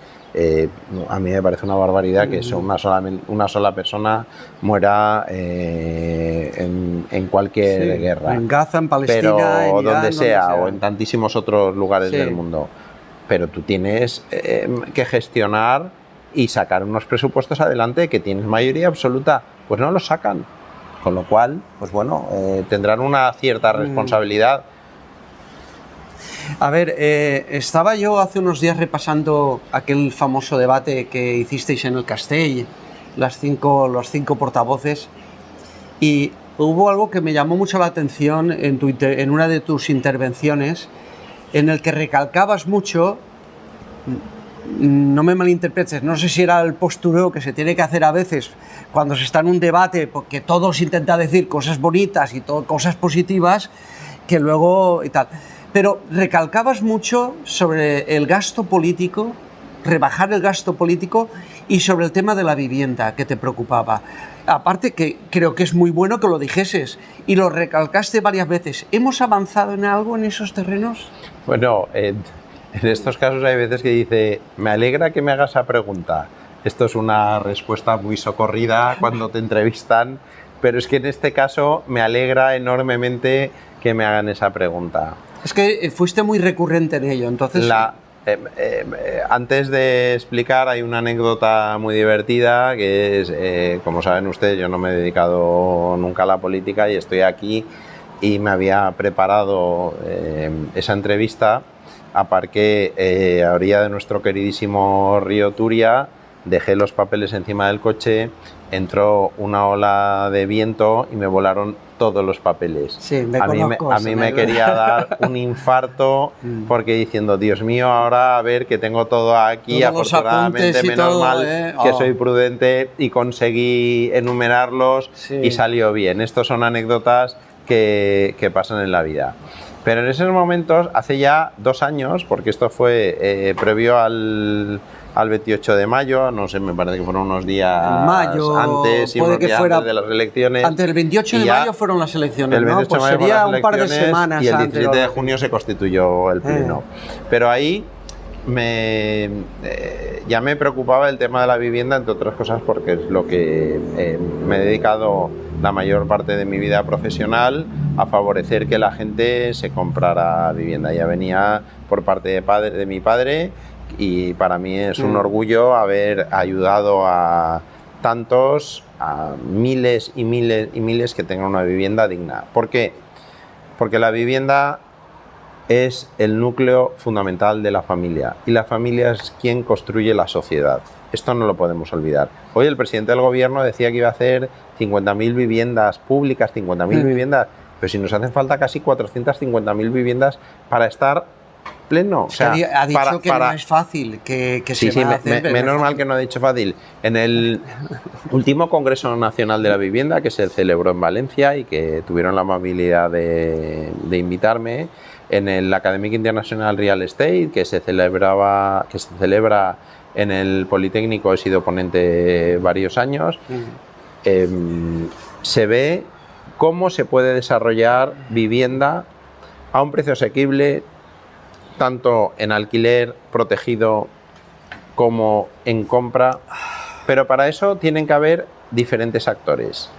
a mí me parece una barbaridad que una sola persona muera en cualquier guerra. En Gaza, en Palestina, pero en Irán, donde sea, o en tantísimos otros lugares del mundo. Pero tú tienes que gestionar y sacar unos presupuestos adelante que tienes mayoría absoluta. Pues no los sacan. Con lo cual, pues bueno, tendrán una cierta responsabilidad. A ver, estaba yo hace unos días repasando aquel famoso debate que hicisteis en el Castell, los cinco portavoces, y hubo algo que me llamó mucho la atención en una de tus intervenciones, en el que recalcabas mucho, no me malinterpretes, no sé si era el postureo que se tiene que hacer a veces cuando se está en un debate, porque todos intentan decir cosas bonitas y cosas positivas, que luego y tal. Pero recalcabas mucho sobre el gasto político, rebajar el gasto político y sobre el tema de la vivienda que te preocupaba. Aparte que creo que es muy bueno que lo dijeses y lo recalcaste varias veces. ¿Hemos avanzado en algo en esos terrenos? Bueno, en estos casos hay veces que dice, me alegra que me hagas esa pregunta. Esto es una respuesta muy socorrida cuando te entrevistan, pero es que en este caso me alegra enormemente que me hagan esa pregunta. Es que fuiste muy recurrente en ello, entonces... Antes de explicar, hay una anécdota muy divertida que es, como saben ustedes, yo no me he dedicado nunca a la política y estoy aquí y me había preparado esa entrevista. Aparqué a orilla de nuestro queridísimo río Turia, dejé los papeles encima del coche, entró una ola de viento y me volaron todos los papeles. Sí, a mí me quería dar un infarto porque diciendo, Dios mío, ahora a ver que tengo todo aquí, todos afortunadamente menos mal que soy prudente y conseguí enumerarlos y salió bien. Estos son anécdotas que pasan en la vida. Pero en esos momentos, hace ya 2 años, porque esto fue previo al 28 de mayo, no sé, me parece que fueron unos días antes y unos días antes de las elecciones. Antes del 28 de mayo furon las elecciones, el 28 ¿no? Pues de mayo sería un par de semanas y el antes. 17 de junio se constituyó el pleno. Pero ahí ya me preocupaba el tema de la vivienda, entre otras cosas porque es lo que me he dedicado la mayor parte de mi vida profesional, a favorecer que la gente se comprara vivienda. Ya venía por parte de mi padre y para mí es un orgullo haber ayudado a tantos, a miles y miles y miles que tengan una vivienda digna. ¿Por qué? Porque la vivienda es el núcleo fundamental de la familia y la familia es quien construye la sociedad. Esto no lo podemos olvidar. Hoy el presidente del gobierno decía que iba a hacer 50.000 viviendas públicas, 50.000 viviendas, pero si nos hacen falta casi 450.000 viviendas para estar pleno. O sea, ha dicho que no es fácil, que sí, se va a hacer. Menos mal que no ha dicho fácil. En el último Congreso Nacional de la Vivienda, que se celebró en Valencia y que tuvieron la amabilidad de invitarme, en la Academic International Real Estate, que se celebra en el Politécnico, he sido ponente varios años, se ve cómo se puede desarrollar vivienda a un precio asequible, tanto en alquiler protegido como en compra, pero para eso tienen que haber diferentes actores.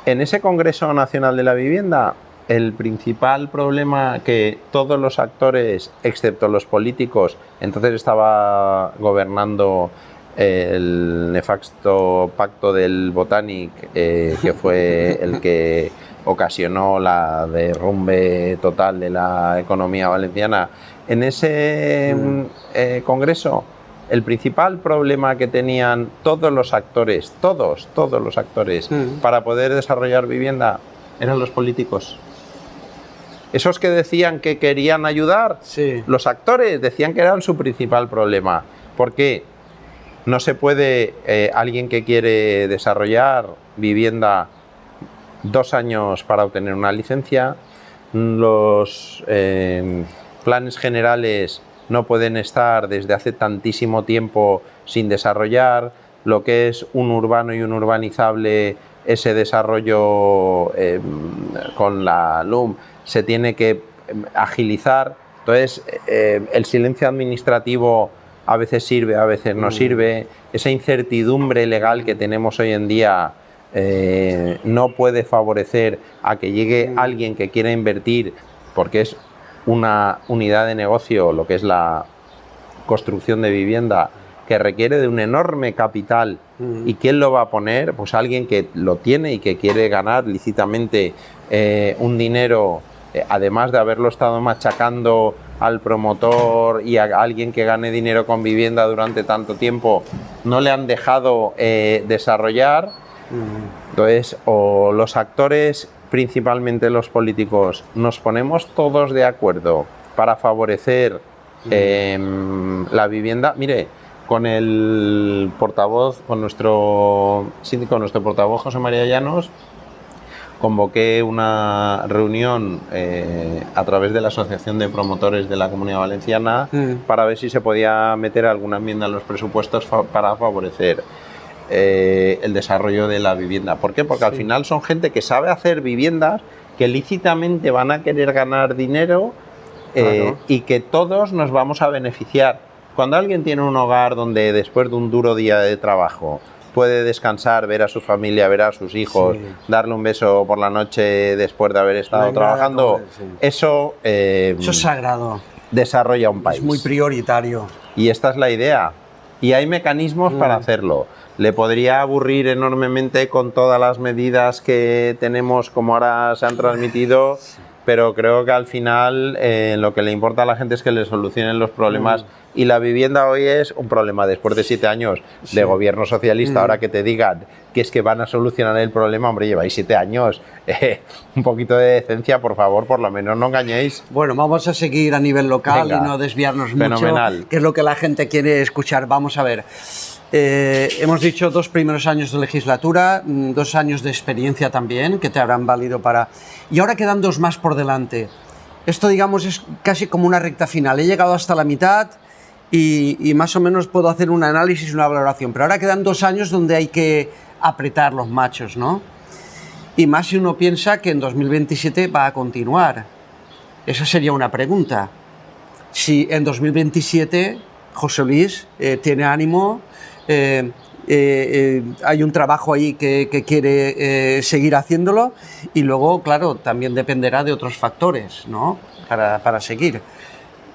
En ese Congreso Nacional de la Vivienda, el principal problema que todos los actores, excepto los políticos, entonces estaba gobernando el nefasto pacto del Botanic, que fue el que ocasionó la derrumbe total de la economía valenciana. En ese congreso, el principal problema que tenían todos los actores, todos los actores, para poder desarrollar vivienda, eran los políticos. Esos que decían que querían ayudar, los actores decían que eran su principal problema. ¿Por qué? No se puede, alguien que quiere desarrollar vivienda 2 años para obtener una licencia, los planes generales no pueden estar desde hace tantísimo tiempo sin desarrollar, lo que es un urbano y un urbanizable, ese desarrollo con la LUM se tiene que agilizar. Entonces el silencio administrativo a veces sirve, a veces no sirve. Esa incertidumbre legal que tenemos hoy en día no puede favorecer a que llegue alguien que quiera invertir, porque es una unidad de negocio, lo que es la construcción de vivienda, que requiere de un enorme capital ¿Y quién lo va a poner? Pues alguien que lo tiene y que quiere ganar lícitamente un dinero, además de haberlo estado machacando al promotor y a alguien que gane dinero con vivienda durante tanto tiempo, no le han dejado desarrollar. Entonces, o los actores, principalmente los políticos, nos ponemos todos de acuerdo para favorecer la vivienda. Mire, con el portavoz, con nuestro portavoz José María Llanos, convoqué una reunión a través de la Asociación de Promotores de la Comunidad Valenciana para ver si se podía meter alguna enmienda en los presupuestos para favorecer el desarrollo de la vivienda. ¿Por qué? Porque al final son gente que sabe hacer viviendas, que lícitamente van a querer ganar dinero y que todos nos vamos a beneficiar. Cuando alguien tiene un hogar donde después de un duro día de trabajo puede descansar, ver a su familia, ver a sus hijos, darle un beso por la noche después de haber estado trabajando, eso es sagrado. Desarrolla un país. Es muy prioritario. Y esta es la idea. Y hay mecanismos para hacerlo. Le podría aburrir enormemente con todas las medidas que tenemos, como ahora se han transmitido, pero creo que al final lo que le importa a la gente es que le solucionen los problemas. Y la vivienda hoy es un problema. Después de 7 años de gobierno socialista, ahora que te digan que es que van a solucionar el problema, hombre, lleváis 7 años. Un poquito de decencia, por favor, por lo menos no engañéis. Bueno, vamos a seguir a nivel local. Venga, y no desviarnos mucho, que es lo que la gente quiere escuchar. Vamos a ver. Hemos dicho 2 primeros años de legislatura, 2 años de experiencia también, que te habrán valido para... Y ahora quedan 2 más por delante. Esto, digamos, es casi como una recta final. He llegado hasta la mitad y más o menos puedo hacer un análisis y una valoración. Pero ahora quedan 2 años donde hay que apretar los machos, ¿no? Y más si uno piensa que en 2027 va a continuar. Esa sería una pregunta. Si en 2027 José Luis tiene ánimo... hay un trabajo ahí que quiere seguir haciéndolo y luego, claro, también dependerá de otros factores, ¿no? Para seguir.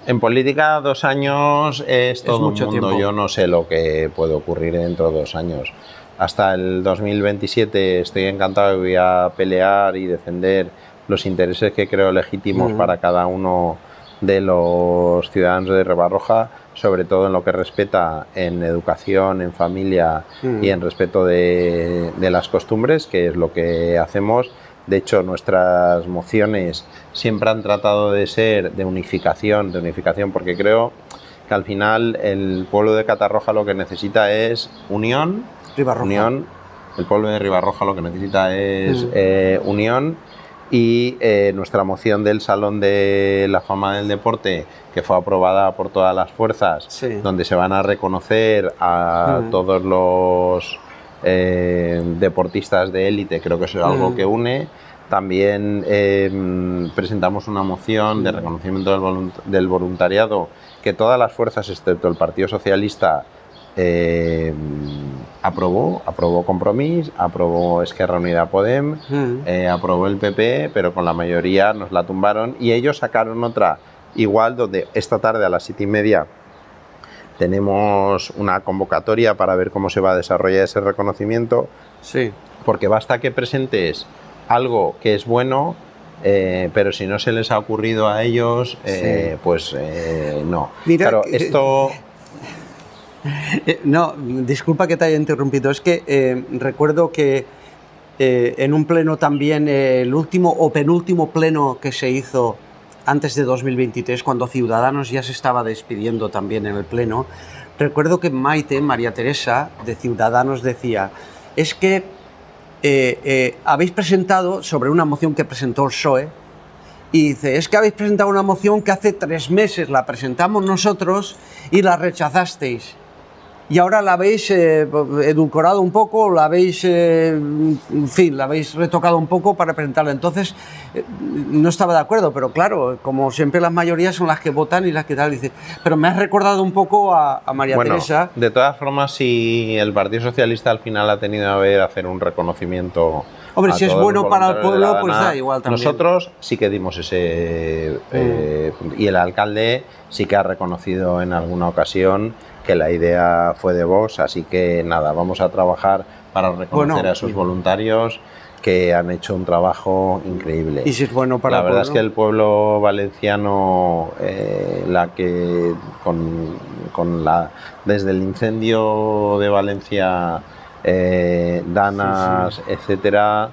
En política 2 años es todo mucho un mundo. Tiempo. Yo no sé lo que puede ocurrir dentro de 2 años. Hasta el 2027 estoy encantado y voy a pelear y defender los intereses que creo legítimos para cada uno de los ciudadanos de Ribarroja, sobre todo en lo que respecta en educación, en familia y en respeto de las costumbres, que es lo que hacemos. De hecho, nuestras mociones siempre han tratado de ser de unificación, porque creo que al final el pueblo de Catarroja lo que necesita es unión. Unión. El pueblo de Ribarroja lo que necesita es unión. Y nuestra moción del Salón de la Fama del Deporte, que fue aprobada por todas las fuerzas, donde se van a reconocer a todos los deportistas de élite, creo que eso es algo que une. También presentamos una moción de reconocimiento del voluntariado, que todas las fuerzas, excepto el Partido Socialista, aprobó Compromís, aprobó Esquerra Unida Podem, aprobó el PP, pero con la mayoría nos la tumbaron, y ellos sacaron otra igual, donde esta tarde a las 7:30 tenemos una convocatoria para ver cómo se va a desarrollar ese reconocimiento, porque basta que presentes algo que es bueno, pero si no se les ha ocurrido a ellos, pues no. Mira, claro, esto... No, disculpa que te haya interrumpido, es que recuerdo que en un pleno también, el último o penúltimo pleno que se hizo antes de 2023, cuando Ciudadanos ya se estaba despidiendo también en el pleno, recuerdo que María Teresa de Ciudadanos decía, es que habéis presentado sobre una moción que presentó el PSOE, y dice, es que habéis presentado una moción que hace 3 meses la presentamos nosotros y la rechazasteis. Y ahora la habéis edulcorado un poco, la habéis, en fin, la habéis retocado un poco para presentarla. Entonces, no estaba de acuerdo, pero claro, como siempre las mayorías son las que votan y las que tal, dice. Pero me has recordado un poco a María Teresa. De todas formas, si el Partido Socialista al final ha tenido a ver hacer un reconocimiento Hombre, a si es todos los bueno para el voluntarios de la pueblo, pues Dana. da igual también. Nosotros sí que dimos ese... y el alcalde sí que ha reconocido en alguna ocasión que la idea fue de Vox, así que nada, vamos a trabajar para reconocer a esos voluntarios que han hecho un trabajo increíble. Y si es bueno para la el verdad pueblo. es que el pueblo valenciano, desde el incendio de Valencia, Danas, etcétera,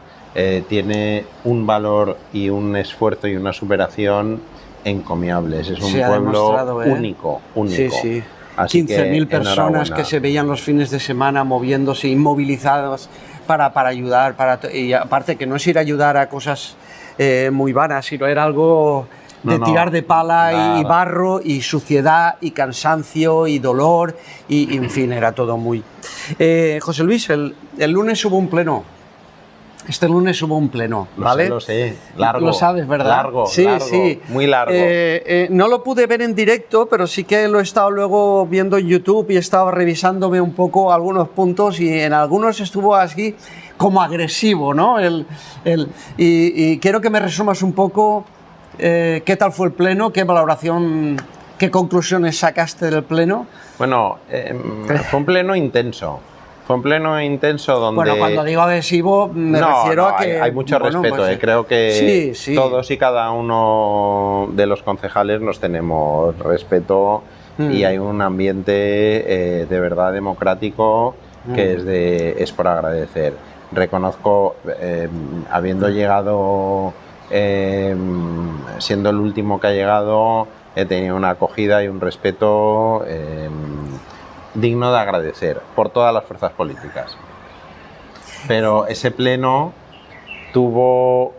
tiene un valor y un esfuerzo y una superación encomiables. Es un pueblo único. Sí, sí. Así 15.000 personas que se veían los fines de semana moviéndose, inmovilizados para ayudar. Y aparte que no es ir a ayudar a cosas muy vanas, sino era algo de tirar de pala y barro y suciedad y cansancio y dolor y en fin, era todo muy... José Luis, el lunes hubo un pleno. Este lunes hubo un pleno, ¿vale? Lo sé, largo. Lo sabes, ¿verdad? Largo, sí, largo, sí. Muy largo. No lo pude ver en directo, pero sí que lo he estado luego viendo en YouTube y he estado revisándome un poco algunos puntos y en algunos estuvo así como agresivo, ¿no? Y quiero que me resumas un poco qué tal fue el pleno, qué valoración, qué conclusiones sacaste del pleno. Bueno, fue un pleno intenso. Fue un pleno intenso donde... Bueno, cuando digo agresivo me refiero a que... Hay mucho respeto. Pues, creo que sí. todos y cada uno de los concejales nos tenemos respeto y hay un ambiente de verdad democrático que es por agradecer. Reconozco, habiendo llegado, siendo el último que ha llegado, he tenido una acogida y un respeto... digno de agradecer por todas las fuerzas políticas. Pero ese pleno tuvo,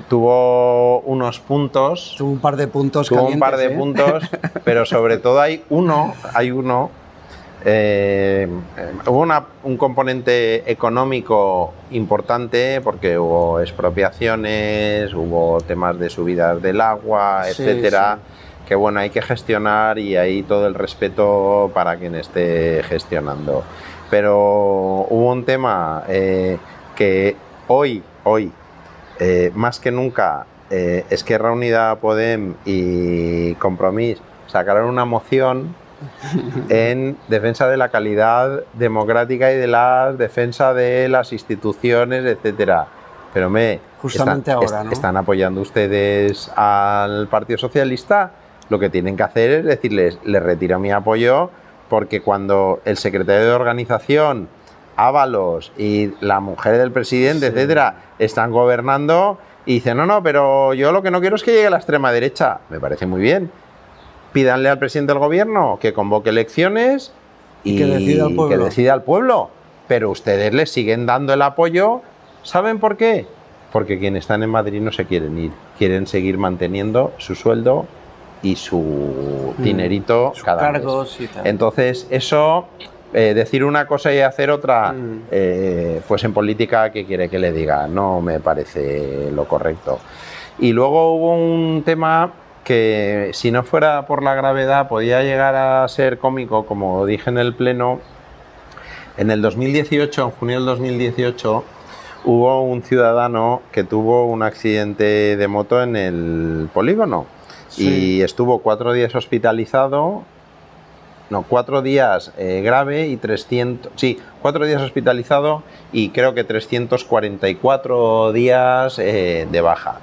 tuvo unos puntos. Tuvo un par de puntos Tuvo calientes, un par de puntos, pero sobre todo hay uno. Hubo un componente económico importante porque hubo expropiaciones, hubo temas de subidas del agua, etcétera. Sí. Que bueno, hay que gestionar y ahí todo el respeto para quien esté gestionando. Pero hubo un tema que hoy, más que nunca, Esquerra Unida, Podem y Compromís sacaron una moción en defensa de la calidad democrática y de la defensa de las instituciones, etcétera. Pero justamente ahora, ¿no? ¿Están apoyando ustedes al Partido Socialista? Lo que tienen que hacer es decirles, les retiro mi apoyo, porque cuando el secretario de organización, Ábalos y la mujer del presidente, etcétera, están gobernando y dicen, no, pero yo lo que no quiero es que llegue la extrema derecha. Me parece muy bien. Pídanle al presidente del gobierno que convoque elecciones y que decida el pueblo. Pero ustedes les siguen dando el apoyo. ¿Saben por qué? Porque quienes están en Madrid no se quieren ir. Quieren seguir manteniendo su sueldo y su dinerito cada mes. Entonces, eso, decir una cosa y hacer otra, pues en política, ¿qué quiere que le diga? No me parece lo correcto. Y luego hubo un tema que, si no fuera por la gravedad, podía llegar a ser cómico, como dije en el pleno. En el 2018, en junio del 2018, hubo un ciudadano que tuvo un accidente de moto en el polígono. Sí. Y estuvo 4 días hospitalizado, 4 días grave y 4 días hospitalizado y creo que 344 días de baja.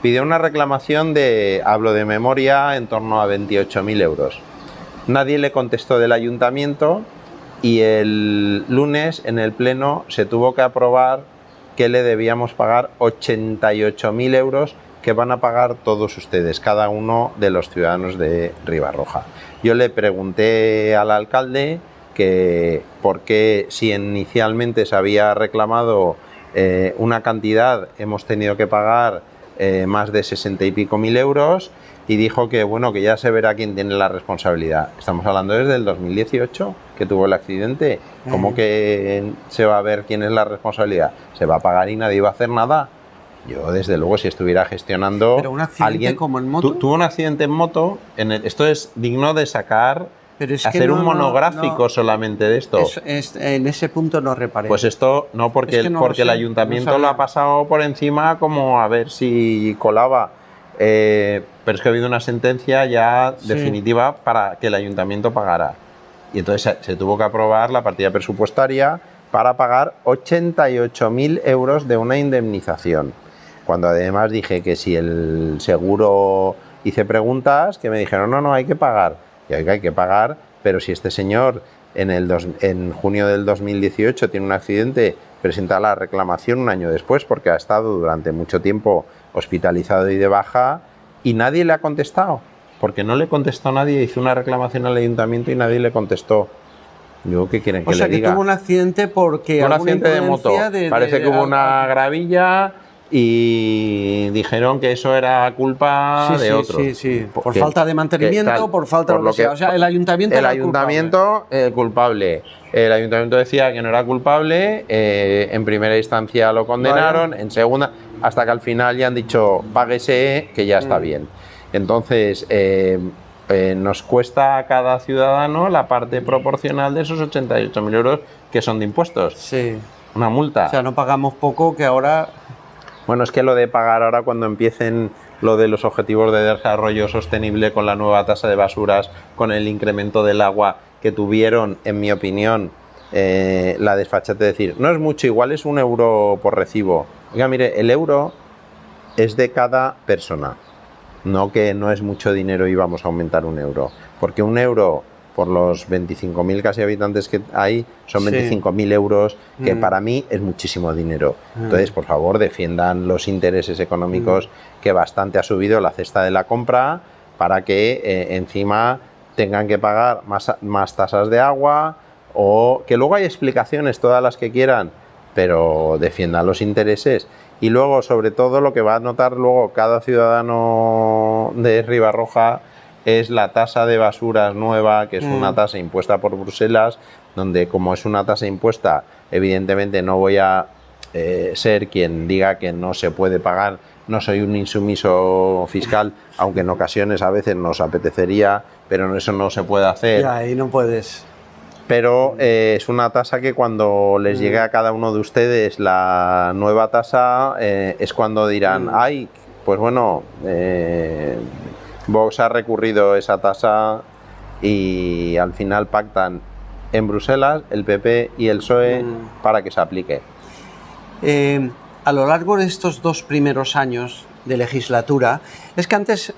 Pidió una reclamación hablo de memoria, en torno a 28.000 euros. Nadie le contestó del ayuntamiento y el lunes en el pleno se tuvo que aprobar que le debíamos pagar 88.000 euros que van a pagar todos ustedes, cada uno de los ciudadanos de Ribarroja. Yo le pregunté al alcalde que por qué, si inicialmente se había reclamado una cantidad, hemos tenido que pagar más de 60 y pico mil euros, y dijo que bueno, que ya se verá quién tiene la responsabilidad. Estamos hablando desde el 2018 que tuvo el accidente. ¿Cómo que se va a ver quién es la responsabilidad? Se va a pagar y nadie va a hacer nada. Yo, desde luego, si estuviera gestionando... Pero un accidente alguien, como en moto... Tuvo un accidente en moto, esto es digno de sacar Pero es que hacer un monográfico solamente de esto. En ese punto no reparé. Pues esto no, porque, es que no porque el sé, ayuntamiento lo ha pasado por encima como a ver si colaba. Pero es que ha habido una sentencia ya definitiva para que el ayuntamiento pagara. Y entonces se tuvo que aprobar la partida presupuestaria para pagar 88.000 euros de una indemnización. Cuando además dije que si el seguro, hice preguntas que me dijeron no, hay que pagar. Y oiga, hay que pagar, pero si este señor en junio del 2018 tiene un accidente, presenta la reclamación un año después porque ha estado durante mucho tiempo hospitalizado y de baja y nadie le ha contestado, porque no le contestó nadie, hizo una reclamación al ayuntamiento y nadie le contestó. Yo, ¿qué quieren que le diga? O sea, que tuvo un accidente porque... Un accidente de moto. Parece que hubo una gravilla y dijeron que eso era culpa de otros. Sí. Por falta de mantenimiento, por falta de lo que sea. O sea, el ayuntamiento era culpable. El ayuntamiento decía que no era culpable, en primera instancia lo condenaron, en segunda, hasta que al final ya han dicho páguese, que ya está bien. Entonces, nos cuesta a cada ciudadano la parte proporcional de esos 88.000 euros que son de impuestos. Sí. Una multa. O sea, no pagamos poco, que ahora... Bueno, es que lo de pagar ahora, cuando empiecen lo de los objetivos de desarrollo sostenible con la nueva tasa de basuras, con el incremento del agua que tuvieron, en mi opinión, la desfachatez de decir, no es mucho, igual es 1 euro por recibo. Oiga, mire, el euro es de cada persona, no que no es mucho dinero y vamos a aumentar 1 euro, porque 1 euro por los 25.000 casi habitantes que hay, son 25.000 euros, que para mí es muchísimo dinero. Entonces, por favor, defiendan los intereses económicos que bastante ha subido la cesta de la compra para que encima tengan que pagar más tasas de agua, o que luego hay explicaciones, todas las que quieran, pero defiendan los intereses. Y luego, sobre todo, lo que va a notar luego cada ciudadano de Ribarroja es la tasa de basuras nueva, que es una tasa impuesta por Bruselas, donde, como es una tasa impuesta, evidentemente no voy a ser quien diga que no se puede pagar. No soy un insumiso fiscal, aunque en ocasiones a veces nos apetecería, pero eso no se puede hacer. Ya, ahí no puedes. Pero es una tasa que cuando les llegue a cada uno de ustedes la nueva tasa, es cuando dirán, ay, pues bueno, Vox ha recurrido esa tasa, y al final pactan en Bruselas el PP y el PSOE para que se aplique. A lo largo de estos 2 primeros años de legislatura, es que antes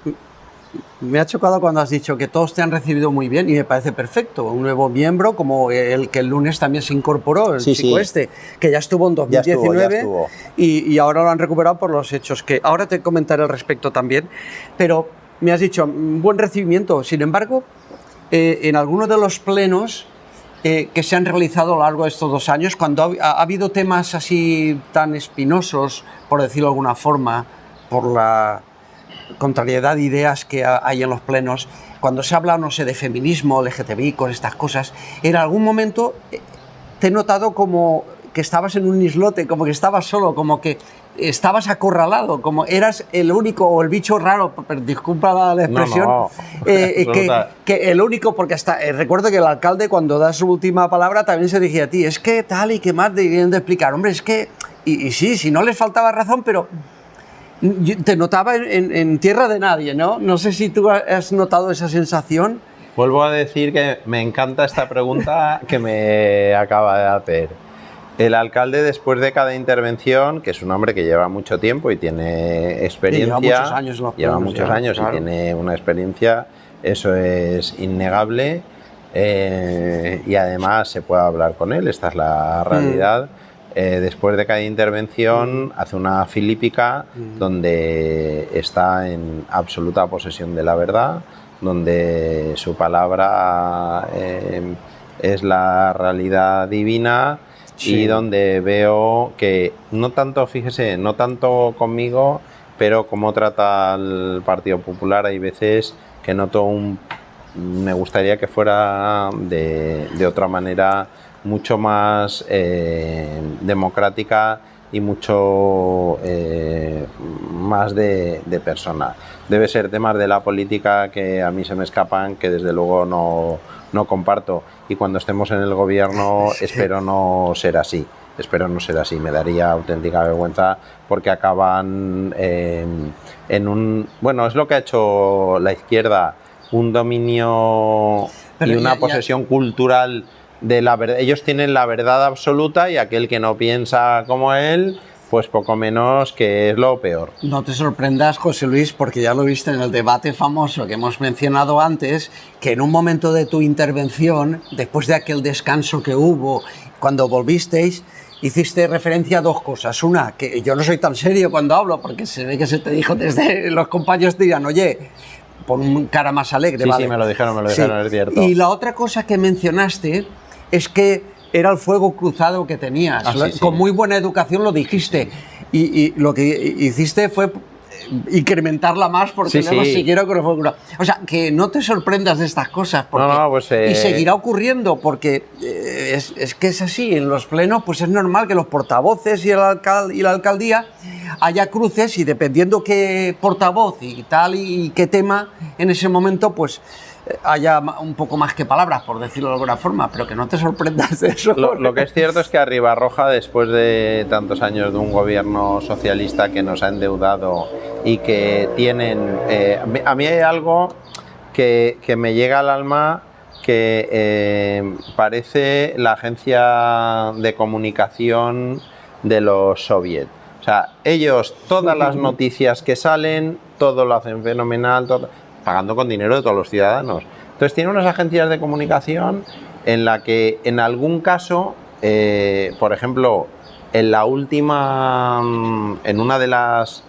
me ha chocado cuando has dicho que todos te han recibido muy bien, y me parece perfecto. Un nuevo miembro, como el que el lunes también se incorporó, el chico este, que ya estuvo en 2019 ya estuvo. Y ahora lo han recuperado por los hechos que ahora te comentaré al respecto también. Pero me has dicho, buen recibimiento. Sin embargo, en algunos de los plenos que se han realizado a lo largo de estos 2 años, cuando ha habido temas así tan espinosos, por decirlo de alguna forma, por la contrariedad de ideas que hay en los plenos, cuando se habla, no sé, de feminismo, LGTBI, con estas cosas, en algún momento te he notado como que estabas en un islote, como que estabas solo, como que estabas acorralado, como eras el único, o el bicho raro, disculpa la expresión, que el único, porque hasta recuerdo que el alcalde, cuando da su última palabra, también se dirigía a ti, es que tal y que más deberían de explicar, hombre, es que, y sí, si no les faltaba razón, pero te notaba en tierra de nadie, ¿no? No sé si tú has notado esa sensación. Vuelvo a decir que me encanta esta pregunta que me acaba de hacer. El alcalde, después de cada intervención, que es un hombre que lleva mucho tiempo y tiene experiencia, lleva muchos años y tiene una experiencia, eso es innegable, y además se puede hablar con él, esta es la realidad. Después de cada intervención hace una filípica donde está en absoluta posesión de la verdad, donde su palabra es la realidad divina. Sí. Y donde veo que no tanto, fíjese, no tanto conmigo, pero cómo trata al Partido Popular, hay veces que noto me gustaría que fuera de otra manera, mucho más democrática y mucho más de persona. Debe ser temas de la política que a mí se me escapan, que desde luego no comparto. Y cuando estemos en el gobierno espero no ser así. Espero no ser así. Me daría auténtica vergüenza porque acaban en un... Bueno, es lo que ha hecho la izquierda, un dominio y una posesión cultural de la verdad. Ellos tienen la verdad absoluta y aquel que no piensa como él, pues poco menos que es lo peor. No te sorprendas, José Luis, porque ya lo viste en el debate famoso que hemos mencionado antes, que en un momento de tu intervención, después de aquel descanso que hubo, cuando volvisteis, hiciste referencia a dos cosas. Una, que yo no soy tan serio cuando hablo, porque se ve que se te dijo desde los compañeros, te dirán, oye, pon cara más alegre. Sí, ¿vale? sí, me lo dijeron, es cierto. Y la otra cosa que mencionaste es que era el fuego cruzado que tenías. Sí. Con muy buena educación lo dijiste. Y lo que hiciste fue incrementarla más porque luego siguieron con el fuego cruzado. O sea, que no te sorprendas de estas cosas. Porque, pues, y seguirá ocurriendo porque es que es así. En los plenos pues es normal que los portavoces y la alcaldía haya cruces y dependiendo qué portavoz y tal y qué tema en ese momento pues haya un poco más que palabras, por decirlo de alguna forma, pero que no te sorprendas de eso. Lo que es cierto es que a Ribarroja, después de tantos años de un gobierno socialista que nos ha endeudado y que tienen... a mí hay algo que me llega al alma que parece la agencia de comunicación de los soviets. O sea, ellos, todas las noticias que salen, todo lo hacen fenomenal, pagando con dinero de todos los ciudadanos. Entonces tiene unas agencias de comunicación en la que en algún caso, por ejemplo, en una de las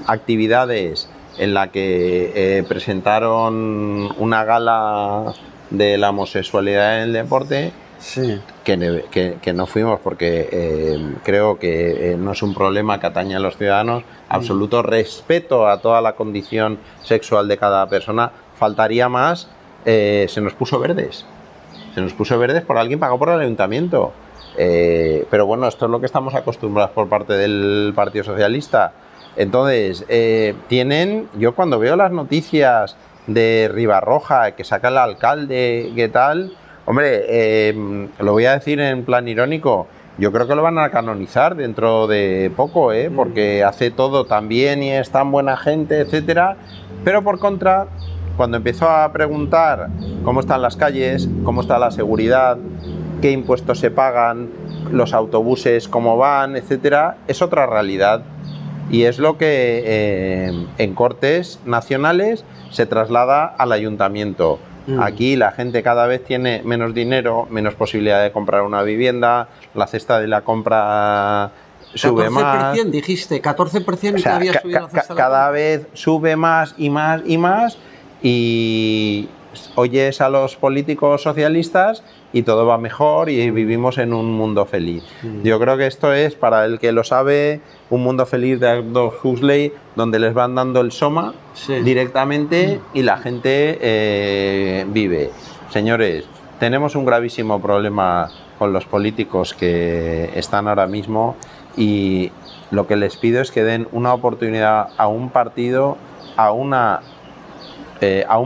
actividades en la que presentaron una gala de la homosexualidad en el deporte, que no fuimos porque creo que no es un problema que atañe a los ciudadanos, absoluto respeto a toda la condición sexual de cada persona, faltaría más, se nos puso verdes por alguien pagado por el ayuntamiento, pero bueno, esto es lo que estamos acostumbrados por parte del Partido Socialista. Entonces, yo cuando veo las noticias de Ribarroja, que saca el alcalde, ¿qué tal? Hombre, lo voy a decir en plan irónico, yo creo que lo van a canonizar dentro de poco, porque hace todo tan bien y es tan buena gente, etcétera. Pero por contra, cuando empezó a preguntar cómo están las calles, cómo está la seguridad, qué impuestos se pagan, los autobuses cómo van, etcétera, es otra realidad. Y es lo que en Cortes nacionales se traslada al ayuntamiento. Aquí la gente cada vez tiene menos dinero, menos posibilidad de comprar una vivienda, la cesta de la compra sube 14%, más. 14% dijiste, 14% y todavía subido la cesta de la cada vez sube más y más y más, y oyes a los políticos socialistas y todo va mejor y vivimos en un mundo feliz. Yo creo que esto es, para el que lo sabe, un mundo feliz de Aldous Huxley, donde les van dando el soma directamente y la gente vive. Señores, tenemos un gravísimo problema con los políticos que están ahora mismo y lo que les pido es que den una oportunidad a un partido, a un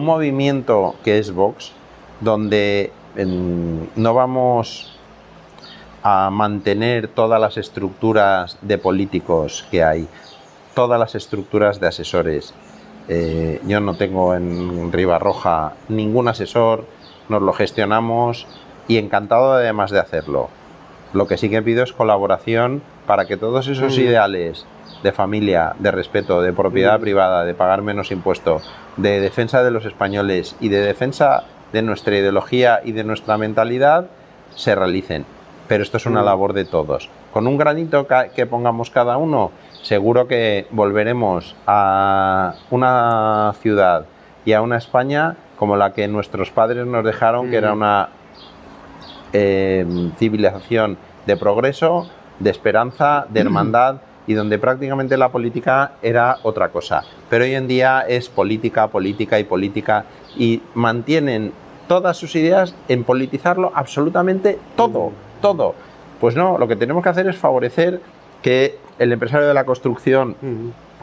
movimiento que es Vox, donde no vamos a mantener todas las estructuras de políticos que hay, todas las estructuras de asesores. Yo no tengo en Ribarroja ningún asesor, nos lo gestionamos y encantado además de hacerlo. Lo que sí que pido es colaboración para que todos esos ideales de familia, de respeto, de propiedad privada, de pagar menos impuestos, de defensa de los españoles y de defensa de nuestra ideología y de nuestra mentalidad se realicen. Pero esto es una labor de todos. Con un granito que pongamos cada uno, seguro que volveremos a una ciudad y a una España como la que nuestros padres nos dejaron, que era una civilización de progreso, de esperanza, de hermandad, y donde prácticamente la política era otra cosa. Pero hoy en día es política, política y política, y mantienen todas sus ideas en politizarlo absolutamente todo, todo. Pues no, lo que tenemos que hacer es favorecer que el empresario de la construcción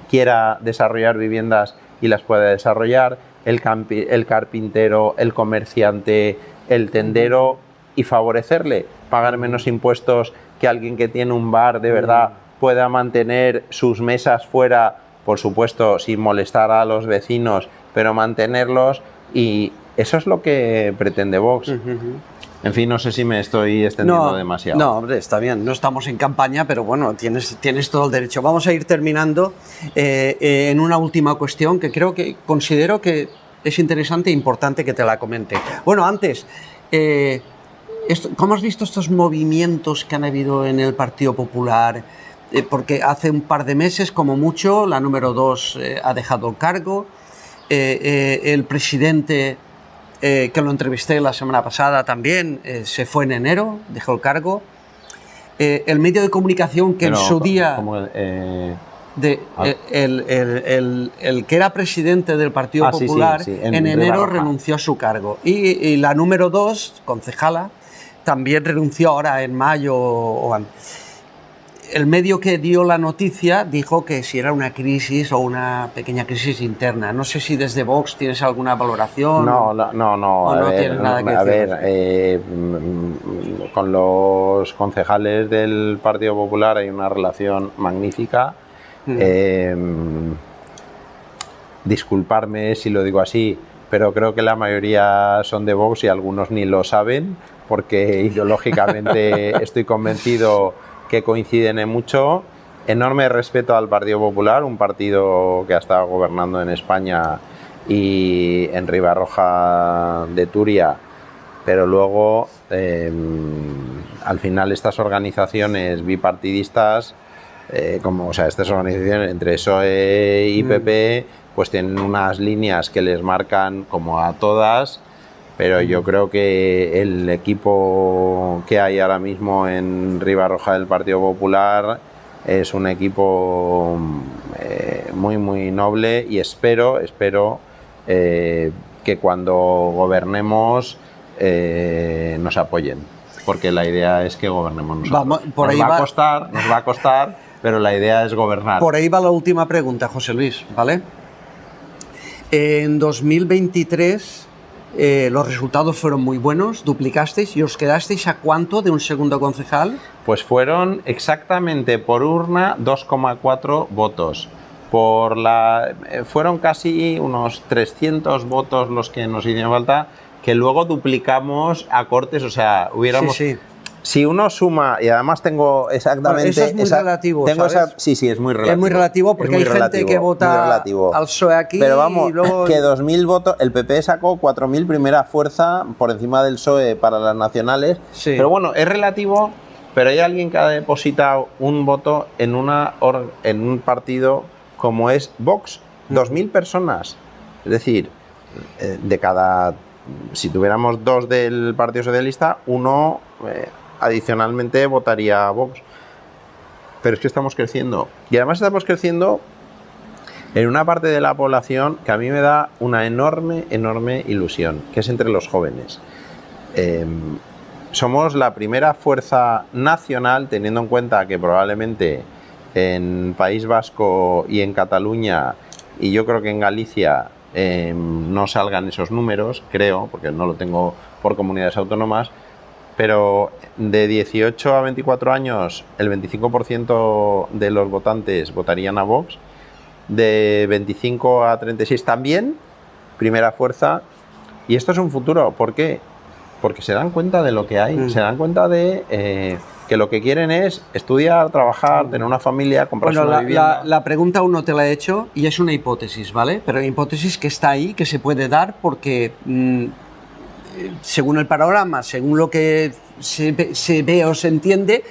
quiera desarrollar viviendas y las pueda desarrollar, el carpintero, el comerciante, el tendero, y favorecerle, pagar menos impuestos, que alguien que tiene un bar de verdad pueda mantener sus mesas fuera, por supuesto sin molestar a los vecinos, pero mantenerlos, y eso es lo que pretende Vox. En fin, no sé si me estoy extendiendo demasiado. No, hombre, está bien, no estamos en campaña, pero bueno, tienes todo el derecho. Vamos a ir terminando en una última cuestión que considero que es interesante e importante que te la comente. Bueno, antes, ¿cómo has visto estos movimientos que han habido en el Partido Popular? Porque hace un par de meses, como mucho, la número 2 ha dejado el cargo, el presidente... que lo entrevisté la semana pasada también, se fue en enero, dejó el cargo. El medio de comunicación que en su día... el que era presidente del Partido Popular, sí, en enero renunció a su cargo. Y la número 2, concejala, también renunció ahora en mayo. El medio que dio la noticia dijo que si era una crisis o una pequeña crisis interna. No sé si desde Vox tienes alguna valoración. No. Tienes nada que decir. Con los concejales del Partido Popular hay una relación magnífica. Disculparme si lo digo así, pero creo que la mayoría son de Vox y algunos ni lo saben, porque ideológicamente estoy convencido que coinciden en mucho. Enorme respeto al Partido Popular, un partido que ha estado gobernando en España y en Ribarroja de Turia, pero luego al final estas organizaciones bipartidistas, estas organizaciones entre PSOE y PP, pues tienen unas líneas que les marcan como a todas. Pero yo creo que el equipo que hay ahora mismo en Ribarroja del Partido Popular es un equipo muy, muy noble, y espero que cuando gobernemos nos apoyen, porque la idea es que gobernemos nosotros. Nos va a costar, pero la idea es gobernar. Por ahí va la última pregunta, José Luis, ¿vale? En 2023... los resultados fueron muy buenos, duplicasteis, y os quedasteis ¿a cuánto de un segundo concejal? Pues fueron exactamente por urna 2,4 votos. Fueron casi unos 300 votos los que nos hicieron falta, que luego duplicamos a cortes, o sea, hubiéramos... Sí. Si uno suma, y además tengo exactamente... Eso es muy relativo, ¿sabes? Sí, es muy relativo. Es muy relativo porque hay gente que vota al PSOE aquí. Pero vamos, y luego... que 2.000 votos... El PP sacó 4.000, primera fuerza por encima del PSOE para las nacionales. Sí. Pero bueno, es relativo, pero hay alguien que ha depositado un voto en un partido como es Vox. 2.000 personas. Es decir, de cada... Si tuviéramos 2 del Partido Socialista, uno... adicionalmente votaría a Vox. Pero es que estamos creciendo. Y además estamos creciendo en una parte de la población que a mí me da una enorme ilusión, que es entre los jóvenes. Somos la primera fuerza nacional, teniendo en cuenta que probablemente en País Vasco y en Cataluña, y yo creo que en Galicia, no salgan esos números, creo, porque no lo tengo por comunidades autónomas, pero de 18 a 24 años el 25% de los votantes votarían a Vox, de 25 a 36 también, primera fuerza, y esto es un futuro. ¿Por qué? Porque se dan cuenta de lo que hay, se dan cuenta de que lo que quieren es estudiar, trabajar, tener una familia, comprarse una vivienda. La pregunta aún no te la he hecho y es una hipótesis, ¿vale? Pero una hipótesis que está ahí, que se puede dar porque... según el panorama, según lo que se ve o se entiende,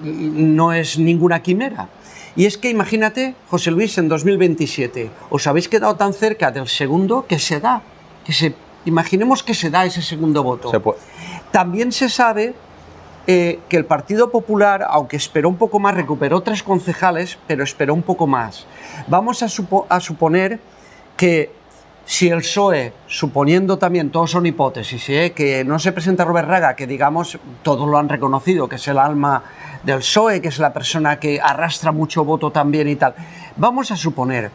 no es ninguna quimera. Y es que imagínate, José Luis, en 2027, os habéis quedado tan cerca del segundo que se da, imaginemos que se da ese segundo voto. También se sabe que el Partido Popular, aunque esperó un poco más, recuperó 3 concejales, pero esperó un poco más. Vamos a suponer que si el PSOE, suponiendo también, todos son hipótesis, que no se presenta Robert Raga, que digamos, todos lo han reconocido, que es el alma del PSOE, que es la persona que arrastra mucho voto también y tal. Vamos a suponer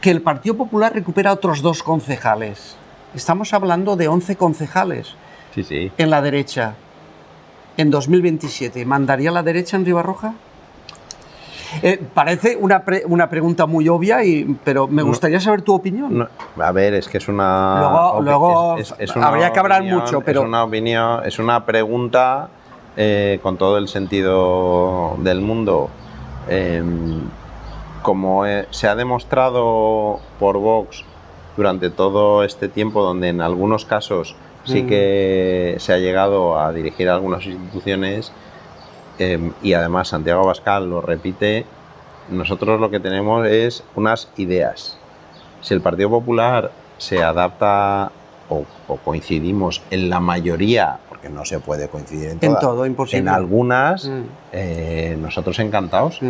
que el Partido Popular recupera otros 2 concejales. Estamos hablando de 11 concejales Sí. en la derecha en 2027. ¿Mandaría la derecha en Ribarroja? Parece una pregunta muy obvia, pero me gustaría saber tu opinión. No, a ver, es que es una... Luego es una habría que hablar opinión, mucho, pero... Es una opinión, es una pregunta con todo el sentido del mundo. Como se ha demostrado por Vox durante todo este tiempo, donde en algunos casos sí que se ha llegado a dirigir a algunas instituciones, y además Santiago Abascal lo repite, nosotros lo que tenemos es unas ideas. Si el Partido Popular se adapta o coincidimos en la mayoría, porque no se puede coincidir en todas, en todo, imposible. En algunas, nosotros encantados,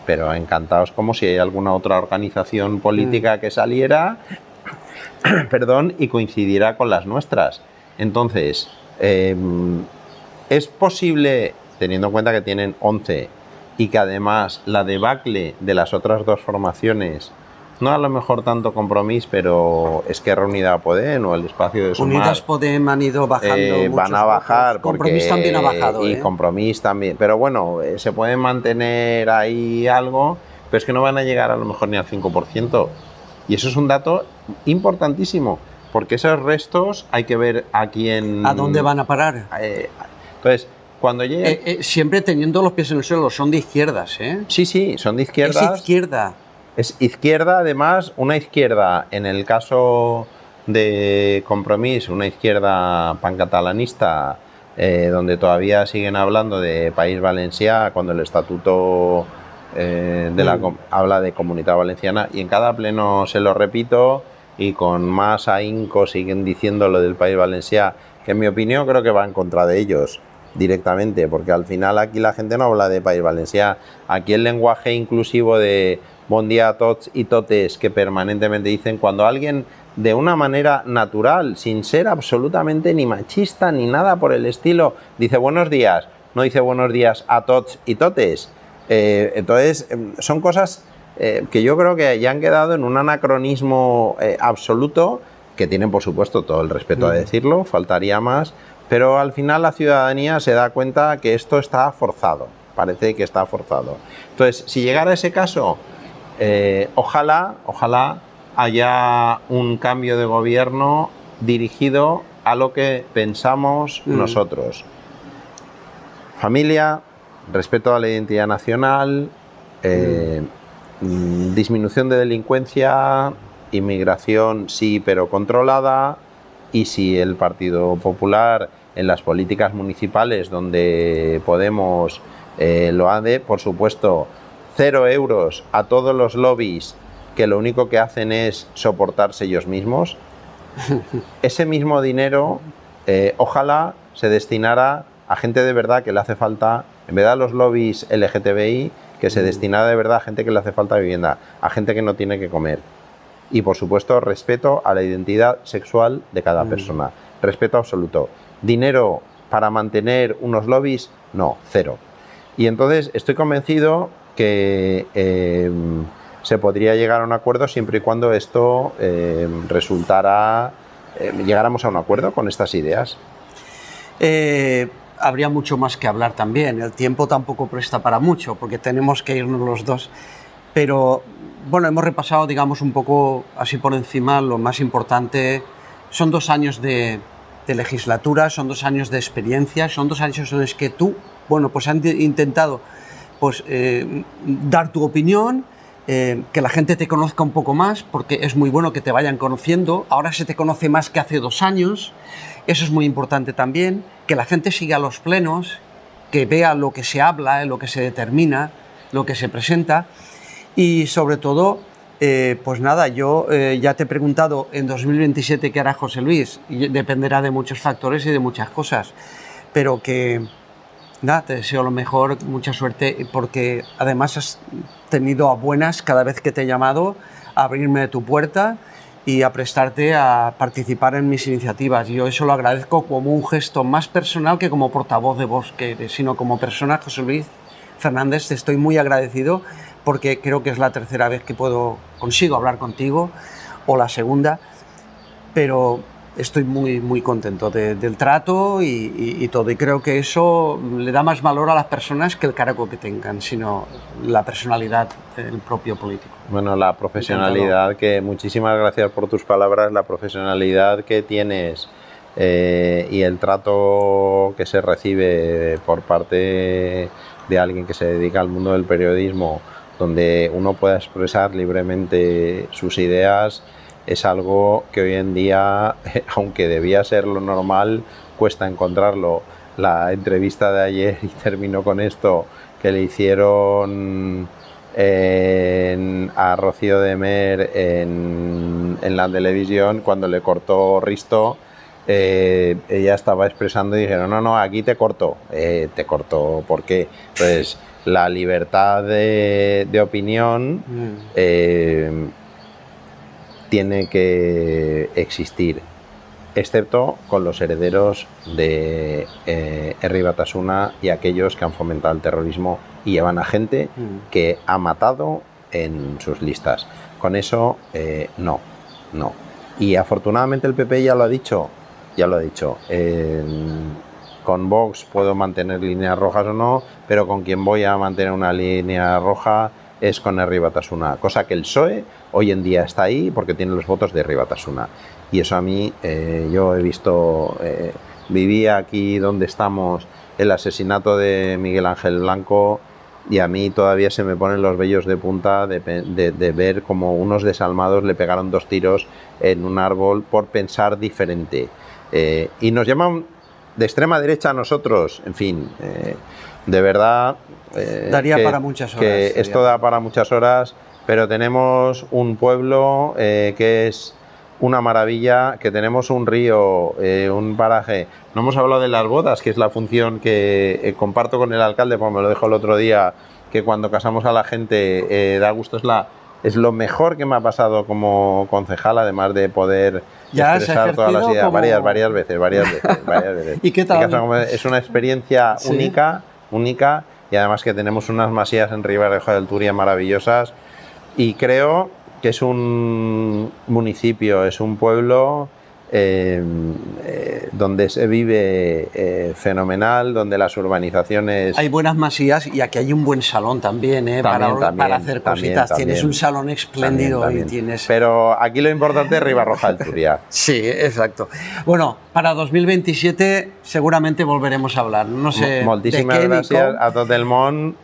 pero encantados como si hay alguna otra organización política que saliera perdón, y coincidiera con las nuestras. Entonces, es posible, teniendo en cuenta que tienen 11 y que además la debacle de las otras 2 formaciones, no a lo mejor tanto Compromís, pero Esquerra Unida Podem o el espacio de Sumar, Unidas Podem han ido bajando, van a bajar, Compromís también ha bajado, y Compromís también, pero bueno, se pueden mantener ahí algo, pero es que no van a llegar a lo mejor ni al 5%, y eso es un dato importantísimo, porque esos restos hay que ver a quién... ¿A dónde van a parar? Entonces, cuando llegue... siempre teniendo los pies en el suelo, son de izquierdas, ¿eh? Sí, son de izquierdas. Es izquierda. Es izquierda, además, una izquierda, en el caso de Compromís, una izquierda pancatalanista, donde todavía siguen hablando de País Valencià, cuando el estatuto habla de Comunitat Valenciana, y en cada pleno se lo repito, y con más ahínco siguen diciendo lo del País Valencià, que en mi opinión creo que va en contra de ellos directamente, porque al final aquí la gente no habla de País Valencià. Aquí el lenguaje inclusivo de bon dia a tots y totes, que permanentemente dicen, cuando alguien de una manera natural, sin ser absolutamente ni machista ni nada por el estilo, dice buenos días, no dice buenos días a tots y totes. Entonces son cosas que yo creo que ya han quedado en un anacronismo absoluto, que tienen por supuesto todo el respeto a decirlo, faltaría más, pero al final la ciudadanía se da cuenta que esto está forzado, parece que está forzado. Entonces, si llegara a ese caso, ojalá haya un cambio de gobierno dirigido a lo que pensamos nosotros. Familia, respeto a la identidad nacional, disminución de delincuencia, inmigración sí, pero controlada, y si el Partido Popular en las políticas municipales donde Podemos lo hace, por supuesto, 0 euros a todos los lobbies que lo único que hacen es soportarse ellos mismos. Ese mismo dinero ojalá se destinara a gente de verdad que le hace falta, en vez de a los lobbies LGTBI, que se destinara de verdad a gente que le hace falta vivienda, a gente que no tiene que comer. Y por supuesto respeto a la identidad sexual de cada persona, respeto absoluto. Dinero para mantener unos lobbies, no, 0. Y entonces estoy convencido que se podría llegar a un acuerdo siempre y cuando esto llegáramos a un acuerdo con estas ideas. Habría mucho más que hablar también, el tiempo tampoco presta para mucho, porque tenemos que irnos los dos, pero bueno, hemos repasado, digamos, un poco así por encima lo más importante. Son 2 años de legislatura, son 2 años de experiencia, son 2 años en los que tú, bueno, pues has intentado pues, dar tu opinión, que la gente te conozca un poco más, porque es muy bueno que te vayan conociendo. Ahora se te conoce más que hace 2 años, eso es muy importante también, que la gente siga los plenos, que vea lo que se habla, lo que se determina, lo que se presenta. Y sobre todo, pues nada, yo ya te he preguntado en 2027 qué hará José Luis, y dependerá de muchos factores y de muchas cosas, pero que nada, te deseo lo mejor, mucha suerte, porque además has tenido a buenas cada vez que te he llamado a abrirme tu puerta, y a prestarte a participar en mis iniciativas. Yo eso lo agradezco como un gesto más personal que como portavoz de Vox, sino como persona, José Luis Fernández, te estoy muy agradecido porque creo que es la tercera vez que consigo hablar contigo, o la segunda, pero estoy muy contento del trato y todo, y creo que eso le da más valor a las personas que el cargo que tengan, sino la personalidad del propio político. Bueno, la profesionalidad, que muchísimas gracias por tus palabras, la profesionalidad que tienes y el trato que se recibe por parte de alguien que se dedica al mundo del periodismo, donde uno pueda expresar libremente sus ideas, es algo que hoy en día, aunque debía ser lo normal, cuesta encontrarlo. La entrevista de ayer, y termino con esto, que le hicieron a Rocío de Mer en la televisión, cuando le cortó Risto, ella estaba expresando y dijeron, no, aquí te corto. Te corto, ¿por qué? Pues la libertad de opinión tiene que existir, excepto con los herederos de Herri Batasuna y aquellos que han fomentado el terrorismo y llevan a gente que ha matado en sus listas. Con eso, no. Y afortunadamente el PP ya lo ha dicho. Con Vox puedo mantener líneas rojas o no, pero con quien voy a mantener una línea roja es con Herri Batasuna, cosa que el PSOE hoy en día está ahí porque tiene los votos de Herri Batasuna. Y eso a mí, yo he visto, vivía aquí donde estamos el asesinato de Miguel Ángel Blanco, y a mí todavía se me ponen los vellos de punta de ver como unos desalmados le pegaron 2 tiros en un árbol por pensar diferente. Y nos llaman de extrema derecha a nosotros, en fin, de verdad... daría para muchas horas. Que esto da para muchas horas, pero tenemos un pueblo que es una maravilla, que tenemos un río, un paraje. No hemos hablado de las bodas, que es la función que comparto con el alcalde, pues me lo dijo el otro día, que cuando casamos a la gente da gusto, es lo mejor que me ha pasado como concejal, además de poder expresar todas las ideas, como... varias veces. ¿Y qué tal? Es una experiencia única, y además que tenemos unas masías en Ribarejo del Turia maravillosas, y creo que es un municipio, es un pueblo donde se vive fenomenal, donde las urbanizaciones... Hay buenas masías, y aquí hay un buen salón también, para hacer cositas. Tienes un salón espléndido también. Y tienes... Pero aquí lo importante es Ribarroja del Turia. Sí, exacto. Bueno, para 2027 seguramente volveremos a hablar. No sé Moltíssimes gràcies a tot el món.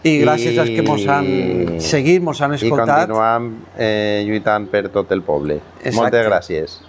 I gràcies als que mos han seguit, mos han escoltat. I continuem lluitant per tot el poble. Moltes gràcies.